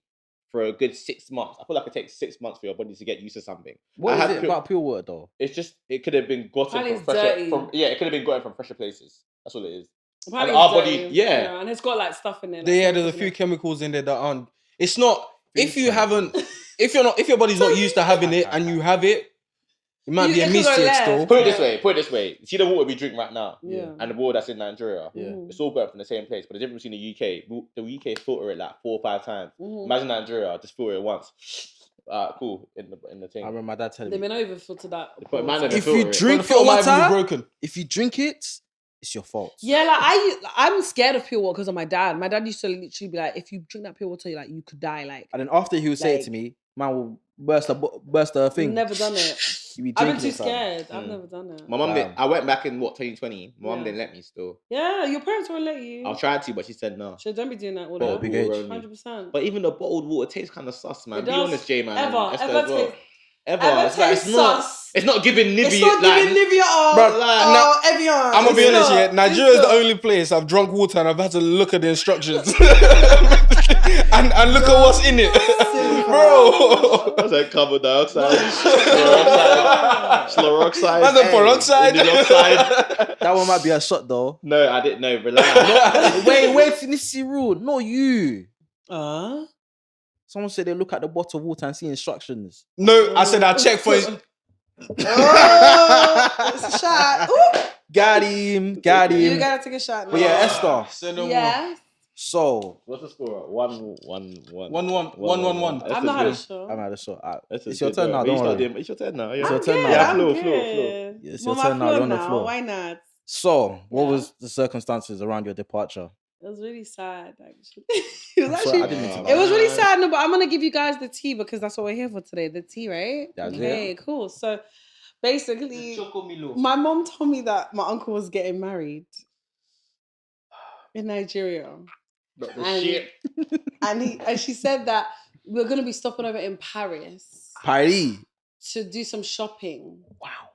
[SPEAKER 4] for a good 6 months, I feel like it takes 6 months for your body to get used to something.
[SPEAKER 2] What is it about pure water though?
[SPEAKER 4] It's just it could have been gotten from fresher. It could have been gotten from fresher places. That's all it is.
[SPEAKER 1] And
[SPEAKER 4] our body, yeah,
[SPEAKER 1] and it's got like stuff in there. Like,
[SPEAKER 3] there's a few chemicals in there that aren't. It's not if you haven't, if your body's not used to having it and you have it. It might be a
[SPEAKER 1] It could go
[SPEAKER 3] mistake
[SPEAKER 1] left.
[SPEAKER 3] still.
[SPEAKER 4] Put it this way. See the water we drink right now,
[SPEAKER 1] Yeah.
[SPEAKER 4] and the water that's in Nigeria.
[SPEAKER 2] Yeah.
[SPEAKER 4] It's all going from the same place, but the difference between the UK filter it like 4 or 5 times.
[SPEAKER 1] Mhm.
[SPEAKER 4] Imagine Nigeria, just filter it once. Cool in the thing.
[SPEAKER 2] I remember my dad telling
[SPEAKER 1] They
[SPEAKER 2] me.
[SPEAKER 1] may not even filter that.
[SPEAKER 4] But man,
[SPEAKER 2] If
[SPEAKER 4] filter
[SPEAKER 2] you
[SPEAKER 4] it.
[SPEAKER 2] drink
[SPEAKER 3] The filter might
[SPEAKER 2] your
[SPEAKER 3] even be
[SPEAKER 2] water,
[SPEAKER 3] broken.
[SPEAKER 2] if you drink it, it's your fault.
[SPEAKER 1] Yeah, like I'm scared of pure water because of my dad. My dad used to literally be like, if you drink that pure water, you could die. Like,
[SPEAKER 2] And then after he would say it to me, man will burst a thing.
[SPEAKER 1] never done it.
[SPEAKER 2] You be
[SPEAKER 1] I've been
[SPEAKER 2] drinking
[SPEAKER 1] too
[SPEAKER 2] it, fam.
[SPEAKER 1] scared. I've never done it.
[SPEAKER 4] My mum
[SPEAKER 2] Wow.
[SPEAKER 4] didn't. I went back in 2020. My mum
[SPEAKER 1] Yeah.
[SPEAKER 4] didn't let me still.
[SPEAKER 1] Yeah, your parents won't let you.
[SPEAKER 4] I tried to, but she said no.
[SPEAKER 1] So don't be doing that all
[SPEAKER 2] Bottle
[SPEAKER 1] that.
[SPEAKER 2] big age.
[SPEAKER 1] 100%.
[SPEAKER 4] But even the bottled water tastes kind of sus, man.
[SPEAKER 1] It
[SPEAKER 4] Be
[SPEAKER 1] does.
[SPEAKER 4] honest, Jman.
[SPEAKER 1] Ever
[SPEAKER 4] Ever.
[SPEAKER 1] tastes
[SPEAKER 4] It's not.
[SPEAKER 1] sus.
[SPEAKER 4] It's not giving Nivea.
[SPEAKER 1] It's not
[SPEAKER 4] like,
[SPEAKER 1] giving Nivea or
[SPEAKER 3] Bruh,
[SPEAKER 1] Evian.
[SPEAKER 3] I'm gonna be
[SPEAKER 1] It's
[SPEAKER 3] honest
[SPEAKER 1] not.
[SPEAKER 3] here. Nigeria is
[SPEAKER 1] It's
[SPEAKER 3] the
[SPEAKER 1] not.
[SPEAKER 3] only place I've drunk water and I've had to look at the instructions and look at what's in it, bro.
[SPEAKER 4] That's like carbon dioxide, scleroxide,
[SPEAKER 3] That's a peroxide.
[SPEAKER 4] oxide.
[SPEAKER 2] That one might be a shot though.
[SPEAKER 4] No, I didn't know. Relax.
[SPEAKER 2] wait, Finicity rule. No, you.
[SPEAKER 1] Uh,
[SPEAKER 2] Someone said they look at the bottle of water and see instructions.
[SPEAKER 3] No, I said I checked for his.
[SPEAKER 1] oh, it's a shot. Ooh.
[SPEAKER 2] Got him.
[SPEAKER 1] You gotta take a shot now.
[SPEAKER 2] But yeah, Esther.
[SPEAKER 3] Say no more.
[SPEAKER 1] Yeah.
[SPEAKER 2] So,
[SPEAKER 4] What's the score? 1-1.
[SPEAKER 3] 1-1.
[SPEAKER 1] I'm not had a shot.
[SPEAKER 2] I'm at the shot.
[SPEAKER 4] It's
[SPEAKER 2] It's your turn now. Don't worry.
[SPEAKER 4] It's your turn now.
[SPEAKER 2] It's
[SPEAKER 4] Yeah.
[SPEAKER 2] your turn now.
[SPEAKER 4] Yeah,
[SPEAKER 1] I'm
[SPEAKER 4] floor.
[SPEAKER 1] good.
[SPEAKER 2] It's
[SPEAKER 1] I'm
[SPEAKER 2] your
[SPEAKER 1] on
[SPEAKER 2] turn
[SPEAKER 1] my
[SPEAKER 2] now. You're
[SPEAKER 1] floor
[SPEAKER 2] on the floor.
[SPEAKER 1] Why not?
[SPEAKER 2] So, what
[SPEAKER 1] Yeah.
[SPEAKER 2] was the circumstances around your departure?
[SPEAKER 1] It was really sad, actually. It was
[SPEAKER 2] I'm sorry,
[SPEAKER 1] actually.
[SPEAKER 2] I didn't mean to
[SPEAKER 1] It was really
[SPEAKER 2] laugh.
[SPEAKER 1] sad, no, but I'm gonna give you guys the tea because that's what we're here for today. The tea, right?
[SPEAKER 2] That's
[SPEAKER 1] Okay, cool. So basically, my mom told me that my uncle was getting married in Nigeria.
[SPEAKER 4] Not the
[SPEAKER 1] And-
[SPEAKER 4] shit.
[SPEAKER 1] And she said that we're gonna be stopping over in Paris
[SPEAKER 2] Paris.
[SPEAKER 1] to do some shopping.
[SPEAKER 2] Wow.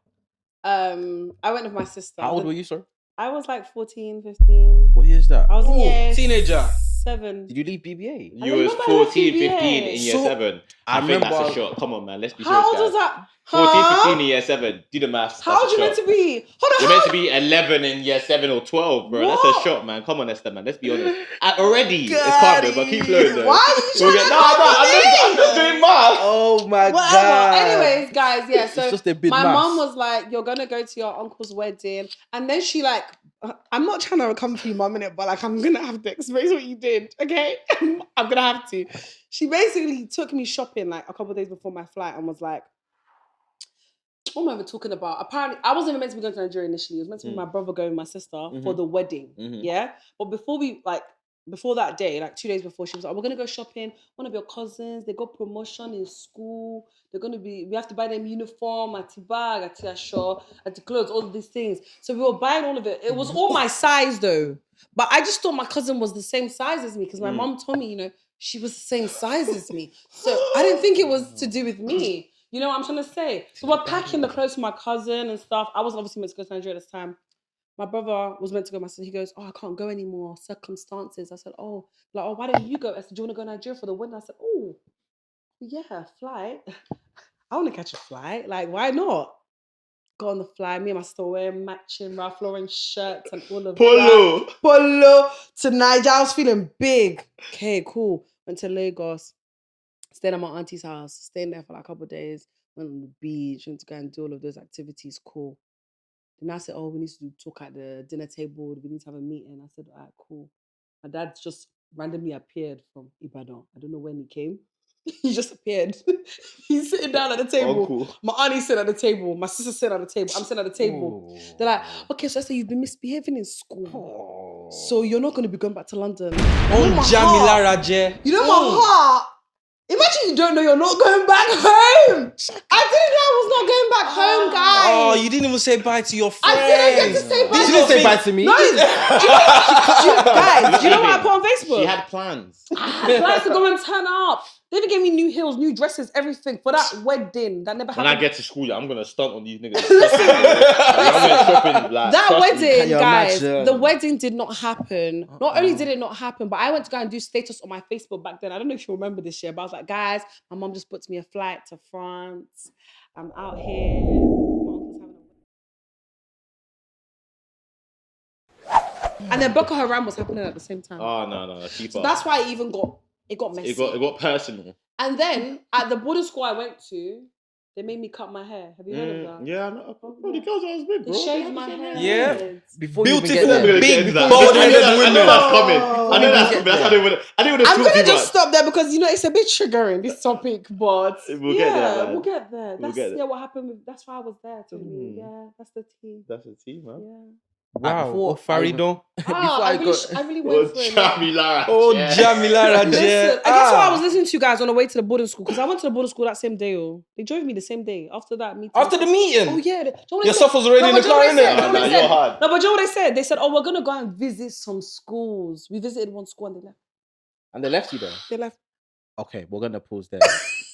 [SPEAKER 1] I went with my sister.
[SPEAKER 2] How old were you, sir?
[SPEAKER 1] I was like 14, 15.
[SPEAKER 2] What year is that?
[SPEAKER 1] I was in
[SPEAKER 3] Oh,
[SPEAKER 1] year
[SPEAKER 3] teenager.
[SPEAKER 1] 7.
[SPEAKER 2] Did you leave BBA?
[SPEAKER 4] You
[SPEAKER 1] I
[SPEAKER 4] was
[SPEAKER 1] remember I left
[SPEAKER 4] 14,
[SPEAKER 1] BBA.
[SPEAKER 4] 15 in year
[SPEAKER 2] So,
[SPEAKER 4] 7.
[SPEAKER 2] I
[SPEAKER 4] I think that's
[SPEAKER 2] remember-
[SPEAKER 4] a shot. Come on, man. Let's be
[SPEAKER 1] How
[SPEAKER 4] serious,
[SPEAKER 1] old was
[SPEAKER 4] guys.
[SPEAKER 1] that?
[SPEAKER 4] 14,
[SPEAKER 1] Huh?
[SPEAKER 4] 15 in year 7. Do the maths.
[SPEAKER 1] How old you meant to be? Hold on.
[SPEAKER 4] You're meant to be 11 in year 7 or 12, bro. That's
[SPEAKER 1] What?
[SPEAKER 4] a shot, man. Come on, Esther, man. Let's be honest. Already, it's
[SPEAKER 2] Got
[SPEAKER 4] calm, though, but keep flowing, though.
[SPEAKER 1] Why are you
[SPEAKER 4] We'll
[SPEAKER 1] trying
[SPEAKER 4] get-
[SPEAKER 1] to
[SPEAKER 4] No,
[SPEAKER 1] copy
[SPEAKER 4] I'm
[SPEAKER 1] me?
[SPEAKER 4] not doing math.
[SPEAKER 2] Oh my
[SPEAKER 1] Whatever.
[SPEAKER 2] god.
[SPEAKER 1] Anyways, guys, yeah.
[SPEAKER 2] It's
[SPEAKER 1] So
[SPEAKER 2] just a bit
[SPEAKER 1] my
[SPEAKER 2] maths.
[SPEAKER 1] mom was like, "You're gonna go to your uncle's wedding," and then she like, "I'm not trying to come for you, mum, innit, but like, I'm gonna have to experience what you did, okay? I'm gonna have to." She basically took me shopping like a couple of days before my flight and was like, "What am I even talking about?" Apparently, I wasn't even meant to be going to Nigeria initially. It was meant to be my brother going with my sister for the wedding, yeah. But before that day, like 2 days before, she was like, "We're gonna go shopping. One of your cousins, they got promotion in school. We have to buy them uniform, a bag, a t-shirt, a clothes, all of these things." So we were buying all of it. It was all my size though. But I just thought my cousin was the same size as me because my mom told me, she was the same size as me. So I didn't think it was to do with me. You know what I'm trying to say? So we're packing the clothes for my cousin and stuff. I was obviously meant to go to Nigeria at this time. My brother was meant to go. My sister, he goes, "Oh, I can't go anymore. Circumstances." I said, "Oh, why don't you go?" I said, "Do you want to go to Nigeria for the wedding?" I said, "Oh, yeah, flight. I want to catch a flight. Like, why not?" Got on the flight. Me and my sister were wearing matching Ralph Lauren shirts and all of that. Polo to Nigeria. I was feeling big. Okay, cool. Went to Lagos. Stayed at my auntie's house. Staying there for like a couple of days. Went on the beach. Went to go and do all of those activities. Cool. Then I said, "Oh, we need to talk at the dinner table. We need to have a meeting." I said, "All right, cool." My dad just randomly appeared from Ibadan. I don't know when he came. He just appeared. He's sitting down at the table.
[SPEAKER 4] Uncle.
[SPEAKER 1] My auntie's sitting at the table. My sister's sitting at the table. I'm sitting at the table. They're like, "Okay, so I said you've been misbehaving in school. So you're not going to be going back to London."
[SPEAKER 3] Oh, Jamila Raje.
[SPEAKER 1] You know my heart. Imagine you don't know you're not going back home. I didn't know I was not going back home, guys.
[SPEAKER 3] Oh, you didn't even say bye to your friends.
[SPEAKER 1] I didn't get to say bye.
[SPEAKER 2] She didn't say bye to me.
[SPEAKER 1] No, guys, do you know what I put on Facebook?
[SPEAKER 4] She had plans.
[SPEAKER 1] I had plans to go and turn up. They even gave me new heels, new dresses, everything for that wedding that never
[SPEAKER 4] When
[SPEAKER 1] happened.
[SPEAKER 4] I get to school, I'm gonna stunt on these niggas. I'm gonna shopping, like,
[SPEAKER 1] That
[SPEAKER 4] trust me.
[SPEAKER 1] wedding,
[SPEAKER 2] Can you
[SPEAKER 1] guys,
[SPEAKER 2] imagine?
[SPEAKER 1] the wedding did not happen. Not only did it not happen, but I went to go and do status on my Facebook back then. I don't know if you remember this year, but I was like, "Guys, my mom just booked me a flight to France. I'm out here." My uncle's having a... And then Boko Haram was happening at the same time.
[SPEAKER 4] Oh no, keep
[SPEAKER 1] So
[SPEAKER 4] up.
[SPEAKER 1] that's why it got messy.
[SPEAKER 4] It got personal.
[SPEAKER 1] And then at the boarding school I went to, They made me cut my hair. Have you heard of that?
[SPEAKER 4] Yeah, I know. Bro, the girls I was with, bro.
[SPEAKER 1] They shaved my hair.
[SPEAKER 3] Yeah.
[SPEAKER 2] Before
[SPEAKER 3] Beautiful,
[SPEAKER 2] you even get there.
[SPEAKER 3] big,
[SPEAKER 4] I
[SPEAKER 3] bald-headed
[SPEAKER 4] know
[SPEAKER 3] women.
[SPEAKER 4] that's coming. I know that's coming. That's why I didn't want to
[SPEAKER 1] I'm
[SPEAKER 4] talk
[SPEAKER 1] gonna
[SPEAKER 4] too
[SPEAKER 1] just
[SPEAKER 4] much.
[SPEAKER 1] stop there because it's a bit triggering, this topic, but
[SPEAKER 4] We'll get there, man.
[SPEAKER 1] we'll get there.
[SPEAKER 4] We'll
[SPEAKER 1] That's
[SPEAKER 4] get there.
[SPEAKER 1] what happened with. That's why I was there to me. Yeah, that's the tea.
[SPEAKER 4] That's the tea, man.
[SPEAKER 1] Yeah.
[SPEAKER 3] Wow.
[SPEAKER 2] Before
[SPEAKER 3] Faridon.
[SPEAKER 1] I really went for it.
[SPEAKER 4] Jamila.
[SPEAKER 3] Oh, Jamila
[SPEAKER 1] Listen, and guess what I was listening to, guys, on the way to the boarding school? Because I went to the boarding school that same day. They drove me the same day after that meeting.
[SPEAKER 3] After the meeting?
[SPEAKER 1] Oh, yeah.
[SPEAKER 3] Your stuff was already in the car, innit?
[SPEAKER 4] No, you're hard.
[SPEAKER 1] No, but do you know what they said? They said, we're going to go and visit some schools. We visited one school and they left.
[SPEAKER 2] And they left you there?
[SPEAKER 1] They left.
[SPEAKER 2] Okay, we're going to pause there.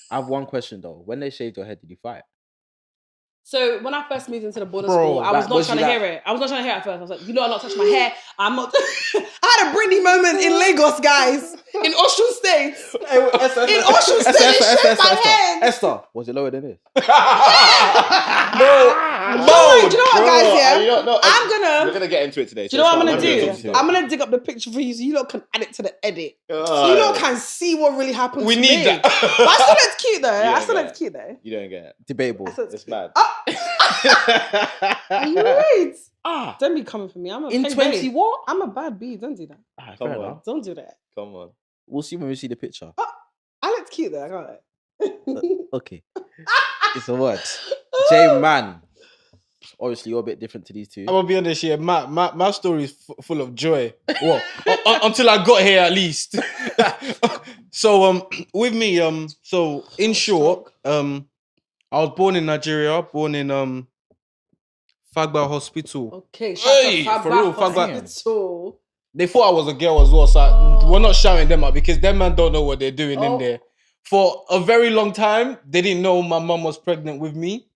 [SPEAKER 2] I have one question, though. When they shaved your head, did you fight?
[SPEAKER 1] So when I first moved into the boarding
[SPEAKER 3] Bro,
[SPEAKER 1] school, I was
[SPEAKER 2] like,
[SPEAKER 1] not
[SPEAKER 2] was
[SPEAKER 1] trying
[SPEAKER 2] you
[SPEAKER 1] to
[SPEAKER 2] like-
[SPEAKER 1] hear it. I was not trying to hear it at first. I was like, I'm not touching my hair. I'm not. I had a Britney moment in Lagos, guys. In Osun State. In Osun State, they shaved my head.
[SPEAKER 2] Esther, was it lower than this?
[SPEAKER 1] Do you know what, guys? Yeah,
[SPEAKER 4] We're gonna get into it today.
[SPEAKER 1] Do you know what I'm gonna
[SPEAKER 2] get
[SPEAKER 1] do?
[SPEAKER 2] into it.
[SPEAKER 1] I'm gonna dig up the picture for you so you lot can add it to the edit.
[SPEAKER 4] Oh,
[SPEAKER 1] So you lot can see what really happened.
[SPEAKER 3] We
[SPEAKER 1] to
[SPEAKER 3] need
[SPEAKER 1] me.
[SPEAKER 3] that.
[SPEAKER 1] But I still think it's cute though.
[SPEAKER 4] Yeah,
[SPEAKER 1] I still think
[SPEAKER 4] yeah.
[SPEAKER 1] it's cute though.
[SPEAKER 4] You don't get it.
[SPEAKER 2] Debatable.
[SPEAKER 1] I still think
[SPEAKER 4] It's
[SPEAKER 1] cute.
[SPEAKER 4] bad.
[SPEAKER 1] Are you right?
[SPEAKER 2] Ah,
[SPEAKER 1] Don't be coming for me. I'm a
[SPEAKER 2] in
[SPEAKER 1] hey,
[SPEAKER 2] 20
[SPEAKER 1] babe,
[SPEAKER 2] what?
[SPEAKER 1] I'm a bad bee. Don't do that.
[SPEAKER 2] Ah,
[SPEAKER 4] Come
[SPEAKER 2] fair
[SPEAKER 4] on.
[SPEAKER 2] enough.
[SPEAKER 1] Don't do that.
[SPEAKER 4] Come on.
[SPEAKER 2] We'll see when we see the picture.
[SPEAKER 1] I look cute though. I can't lie.
[SPEAKER 2] Okay. It's a word. Jman. Obviously, you're a bit different to these two.
[SPEAKER 3] I'm gonna be honest here. My story is full of joy. Well, until I got here, at least. So with me, so in short, I was born in Nigeria, born in Fagba Hospital.
[SPEAKER 1] Okay,
[SPEAKER 3] Hey,
[SPEAKER 1] shut up.
[SPEAKER 3] for real, Fagba.
[SPEAKER 1] Hospital.
[SPEAKER 3] They thought I was a girl as well, so we're not shouting them out because them man don't know what they're doing in there. For a very long time, they didn't know my mum was pregnant with me.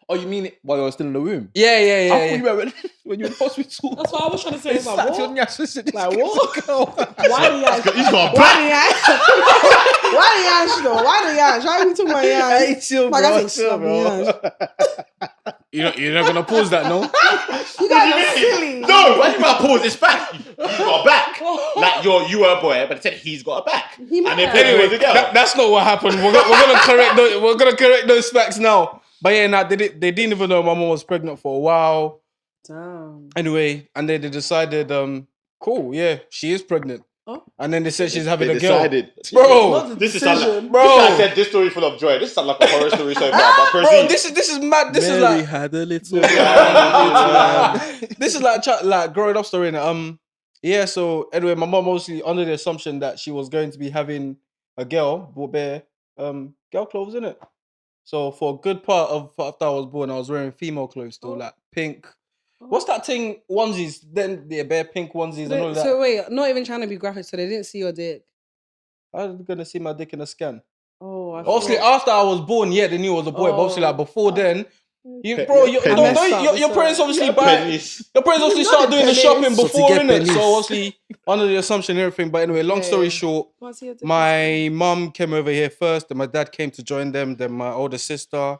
[SPEAKER 2] Oh, you mean it while you were still in the womb?
[SPEAKER 3] Yeah.
[SPEAKER 2] I thought you were when you were in hospital.
[SPEAKER 1] That's what I was trying to say.
[SPEAKER 2] It's
[SPEAKER 1] Like,
[SPEAKER 2] like,
[SPEAKER 1] what?
[SPEAKER 2] your nyash is this
[SPEAKER 1] Like,
[SPEAKER 2] girl's
[SPEAKER 1] what?
[SPEAKER 2] a girl.
[SPEAKER 1] Why the yash?
[SPEAKER 4] He's got a
[SPEAKER 1] Why
[SPEAKER 4] back.
[SPEAKER 1] the yash? Why the yash though? Why the yash? Why are you talking about yash?
[SPEAKER 2] Hey, chill,
[SPEAKER 1] Like,
[SPEAKER 2] bro.
[SPEAKER 1] I say,
[SPEAKER 2] Chill,
[SPEAKER 1] stop
[SPEAKER 2] bro.
[SPEAKER 3] You're not gonna pause that, no?
[SPEAKER 1] You guys are silly.
[SPEAKER 4] No, why you got a pause? It's back. He's got a back. Like you were a boy, but it said he's got a back.
[SPEAKER 1] He might
[SPEAKER 4] And if
[SPEAKER 1] have.
[SPEAKER 4] it was
[SPEAKER 3] Anyway,
[SPEAKER 4] a girl.
[SPEAKER 3] that's not what happened. We're gonna correct those facts now. But yeah, they didn't even know my mom was pregnant for a while.
[SPEAKER 1] Damn.
[SPEAKER 3] Anyway, and then they decided, cool, yeah, she is pregnant.
[SPEAKER 1] Oh.
[SPEAKER 3] And then they said she's having
[SPEAKER 4] They
[SPEAKER 3] a girl.
[SPEAKER 4] decided.
[SPEAKER 3] Bro,
[SPEAKER 1] Not the
[SPEAKER 4] This is
[SPEAKER 1] decision.
[SPEAKER 3] bro.
[SPEAKER 4] This guy said this story full of joy. This sounds like a horror story so far. But
[SPEAKER 3] bro,
[SPEAKER 4] proceed.
[SPEAKER 3] this is mad. This is
[SPEAKER 2] Mary
[SPEAKER 3] like
[SPEAKER 2] had a little.
[SPEAKER 3] this is like growing up story. Yeah. So anyway, my mom obviously under the assumption that she was going to be having a girl, but bare girl clothes in it. So for a good part of after I was born, I was wearing female clothes still, like pink. What's that thing? Onesies. Then the bare pink onesies and all that.
[SPEAKER 1] So wait, not even trying to be graphic, so they didn't see your dick.
[SPEAKER 3] I was gonna see my dick in a scan.
[SPEAKER 1] Oh, I
[SPEAKER 3] Obviously,
[SPEAKER 1] forgot.
[SPEAKER 3] after I was born, yeah, they knew it was a boy. But obviously, like before then,
[SPEAKER 4] Pe-
[SPEAKER 3] bro,
[SPEAKER 4] yeah,
[SPEAKER 3] your
[SPEAKER 4] pennies.
[SPEAKER 3] parents obviously buy.
[SPEAKER 4] Pennies.
[SPEAKER 3] Your parents obviously
[SPEAKER 1] Not
[SPEAKER 3] start
[SPEAKER 1] the
[SPEAKER 3] doing the
[SPEAKER 1] pennies.
[SPEAKER 3] shopping
[SPEAKER 2] So to
[SPEAKER 3] before,
[SPEAKER 2] get
[SPEAKER 3] innit?
[SPEAKER 2] pennies.
[SPEAKER 3] So obviously, under the assumption and everything. But anyway, long story
[SPEAKER 1] Yeah.
[SPEAKER 3] short,
[SPEAKER 1] Can't see your dick.
[SPEAKER 3] my mum came over here first, then my dad came to join them, then my older sister,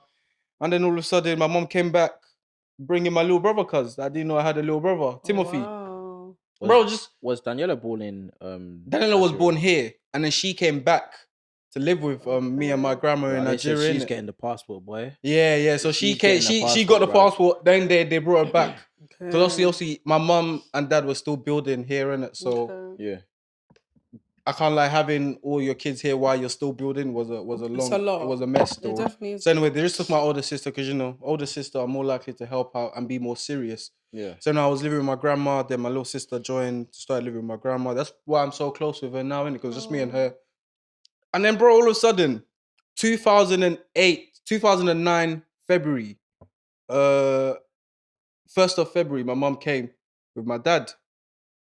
[SPEAKER 3] and then all of a sudden, my mum came back bringing my little brother, cause I didn't know I had a little brother, Timothy.
[SPEAKER 1] Wow.
[SPEAKER 3] Bro, just
[SPEAKER 2] Was Daniela born in
[SPEAKER 3] Daniela was
[SPEAKER 2] Nigeria?
[SPEAKER 3] born here, and then she came back to live with me and my grandma in
[SPEAKER 2] Right, they said
[SPEAKER 3] Nigeria.
[SPEAKER 2] she's
[SPEAKER 3] innit?
[SPEAKER 2] getting the passport, boy.
[SPEAKER 3] Yeah. So she
[SPEAKER 2] She's
[SPEAKER 3] came.
[SPEAKER 2] getting the
[SPEAKER 3] She got the
[SPEAKER 2] passport,
[SPEAKER 3] passport. Then they brought her back.
[SPEAKER 1] Okay.
[SPEAKER 3] Because obviously, my mum and dad were still building here, innit? So
[SPEAKER 1] Okay.
[SPEAKER 2] Yeah.
[SPEAKER 3] I can't like having all your kids here while you're still building was a long.
[SPEAKER 1] It's a lot.
[SPEAKER 3] It was a mess.
[SPEAKER 1] It
[SPEAKER 3] Though.
[SPEAKER 1] definitely is.
[SPEAKER 3] So anyway, they just took my older sister because older sister are more likely to help out and be more serious.
[SPEAKER 2] Yeah.
[SPEAKER 3] So now I was living with my grandma. Then my little sister started living with my grandma. That's why I'm so close with her now, innit? Because just me and her. And then, bro, all of a sudden, 2009 February, 1st of February, my mum came with my dad.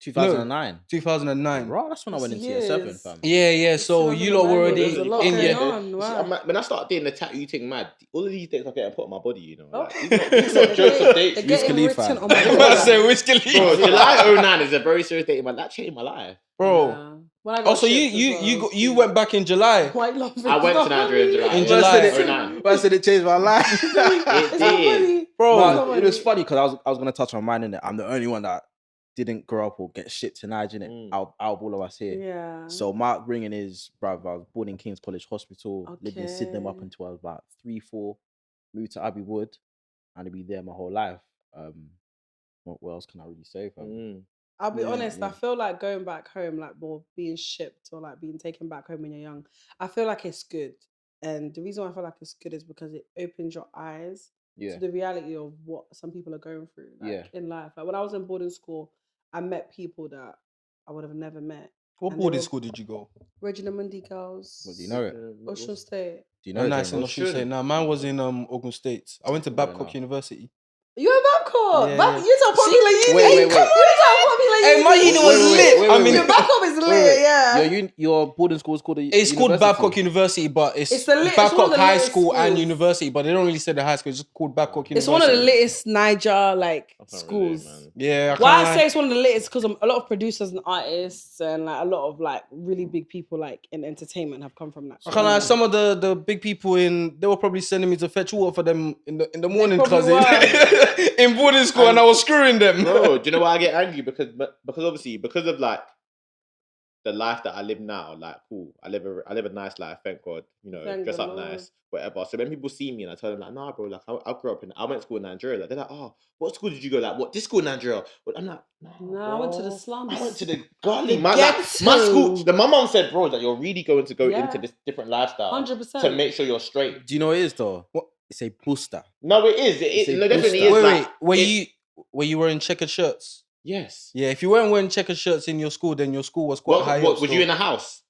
[SPEAKER 2] 2009.
[SPEAKER 3] 2009.
[SPEAKER 2] Right, that's when I went into year
[SPEAKER 1] Yes.
[SPEAKER 2] 7, fam.
[SPEAKER 3] Yeah. So you lot were already
[SPEAKER 1] There's a lot
[SPEAKER 3] in
[SPEAKER 1] going
[SPEAKER 3] year.
[SPEAKER 1] on. Wow.
[SPEAKER 4] When I started doing the tattoo thing, mad, all of these dates are getting put on my body, you know.
[SPEAKER 1] Oh.
[SPEAKER 4] Like, these are not jokes of dates.
[SPEAKER 1] They're
[SPEAKER 2] Wiz
[SPEAKER 1] getting
[SPEAKER 2] Khalifa.
[SPEAKER 1] written on my
[SPEAKER 3] I
[SPEAKER 1] body.
[SPEAKER 3] say Whiskey
[SPEAKER 4] Bro, July 09 is a very serious date in my life. That changed my life.
[SPEAKER 3] bro.
[SPEAKER 1] Yeah. When I got
[SPEAKER 3] Oh, so
[SPEAKER 1] shipped as
[SPEAKER 3] you
[SPEAKER 1] well,
[SPEAKER 3] you went back in July.
[SPEAKER 1] White love.
[SPEAKER 4] I went to Nigeria in July.
[SPEAKER 3] In July.
[SPEAKER 4] 09.
[SPEAKER 2] I said it changed my life.
[SPEAKER 1] It's not funny.
[SPEAKER 3] Bro,
[SPEAKER 2] No, it was funny because I was gonna touch on mine in it. I'm the only one that didn't grow up or get shipped to Niger, out of all of us here.
[SPEAKER 1] Yeah.
[SPEAKER 2] So Mark bringing his brother, I was born in King's College Hospital, lived in Sydenham up
[SPEAKER 1] Okay.
[SPEAKER 2] until I was about 3, 4, moved to Abbey Wood, and I've been there my whole life. What else can I really say?
[SPEAKER 1] I'll be honest,
[SPEAKER 2] yeah.
[SPEAKER 1] I feel like going back home, like, or being shipped or like being taken back home when you're young, I feel like it's good. And the reason why I feel like it's good is because it opens your eyes to the reality of what some people are going through in life. Like when I was in boarding school, I met people that I would have never met.
[SPEAKER 3] What boarding school did you go?
[SPEAKER 1] Regina Mundi Girls.
[SPEAKER 2] Well, do you know it?
[SPEAKER 1] Ocean State.
[SPEAKER 2] Do you know it?
[SPEAKER 3] Nice in Ocean State. No, mine was in Ogun State. I went to Babcock University.
[SPEAKER 1] You in Babcock?
[SPEAKER 3] Yeah.
[SPEAKER 1] You talk popular uni.
[SPEAKER 2] Wait.
[SPEAKER 1] Come on, you talk popular uni.
[SPEAKER 3] Hey, my uni was lit. I mean,
[SPEAKER 1] your Babcock is lit, yeah.
[SPEAKER 2] Your boarding school is called
[SPEAKER 3] It's called Babcock University, but it's Babcock High School and University, but they don't really say the high school. It's just called Babcock University.
[SPEAKER 1] It's one of the latest Niger schools.
[SPEAKER 3] Yeah.
[SPEAKER 1] Why I say it's one of the latest because a lot of producers and artists and like a lot of like really big people like in entertainment have come from that.
[SPEAKER 3] I can't lie, some of the big people they were probably sending me to fetch water for them in the morning, cousin. In boarding school, and I was screwing them.
[SPEAKER 4] Bro, do you know why I get angry? Because obviously, because of like the life that I live now, like cool, I live a nice life, thank God. You know, dress up nice, whatever. So when people see me and I tell them like, nah, bro, like I grew up I went to school in Nigeria. Like, they're like, oh, what school did you go? Like, what this school in Nigeria? But I'm like,
[SPEAKER 1] no, I went to the slums.
[SPEAKER 4] I went to the gully. My school. My mum said, bro, that you're really going to go into this different lifestyle,
[SPEAKER 1] 100%,
[SPEAKER 4] to make sure you're straight.
[SPEAKER 2] Do you know what it is though? What? It's a booster.
[SPEAKER 4] No, it is. It definitely is.
[SPEAKER 3] Wait, were you wearing checkered shirts?
[SPEAKER 4] Yes.
[SPEAKER 3] Yeah, if you weren't wearing checkered shirts in your school, then your school was quite high.
[SPEAKER 4] What was you in a house?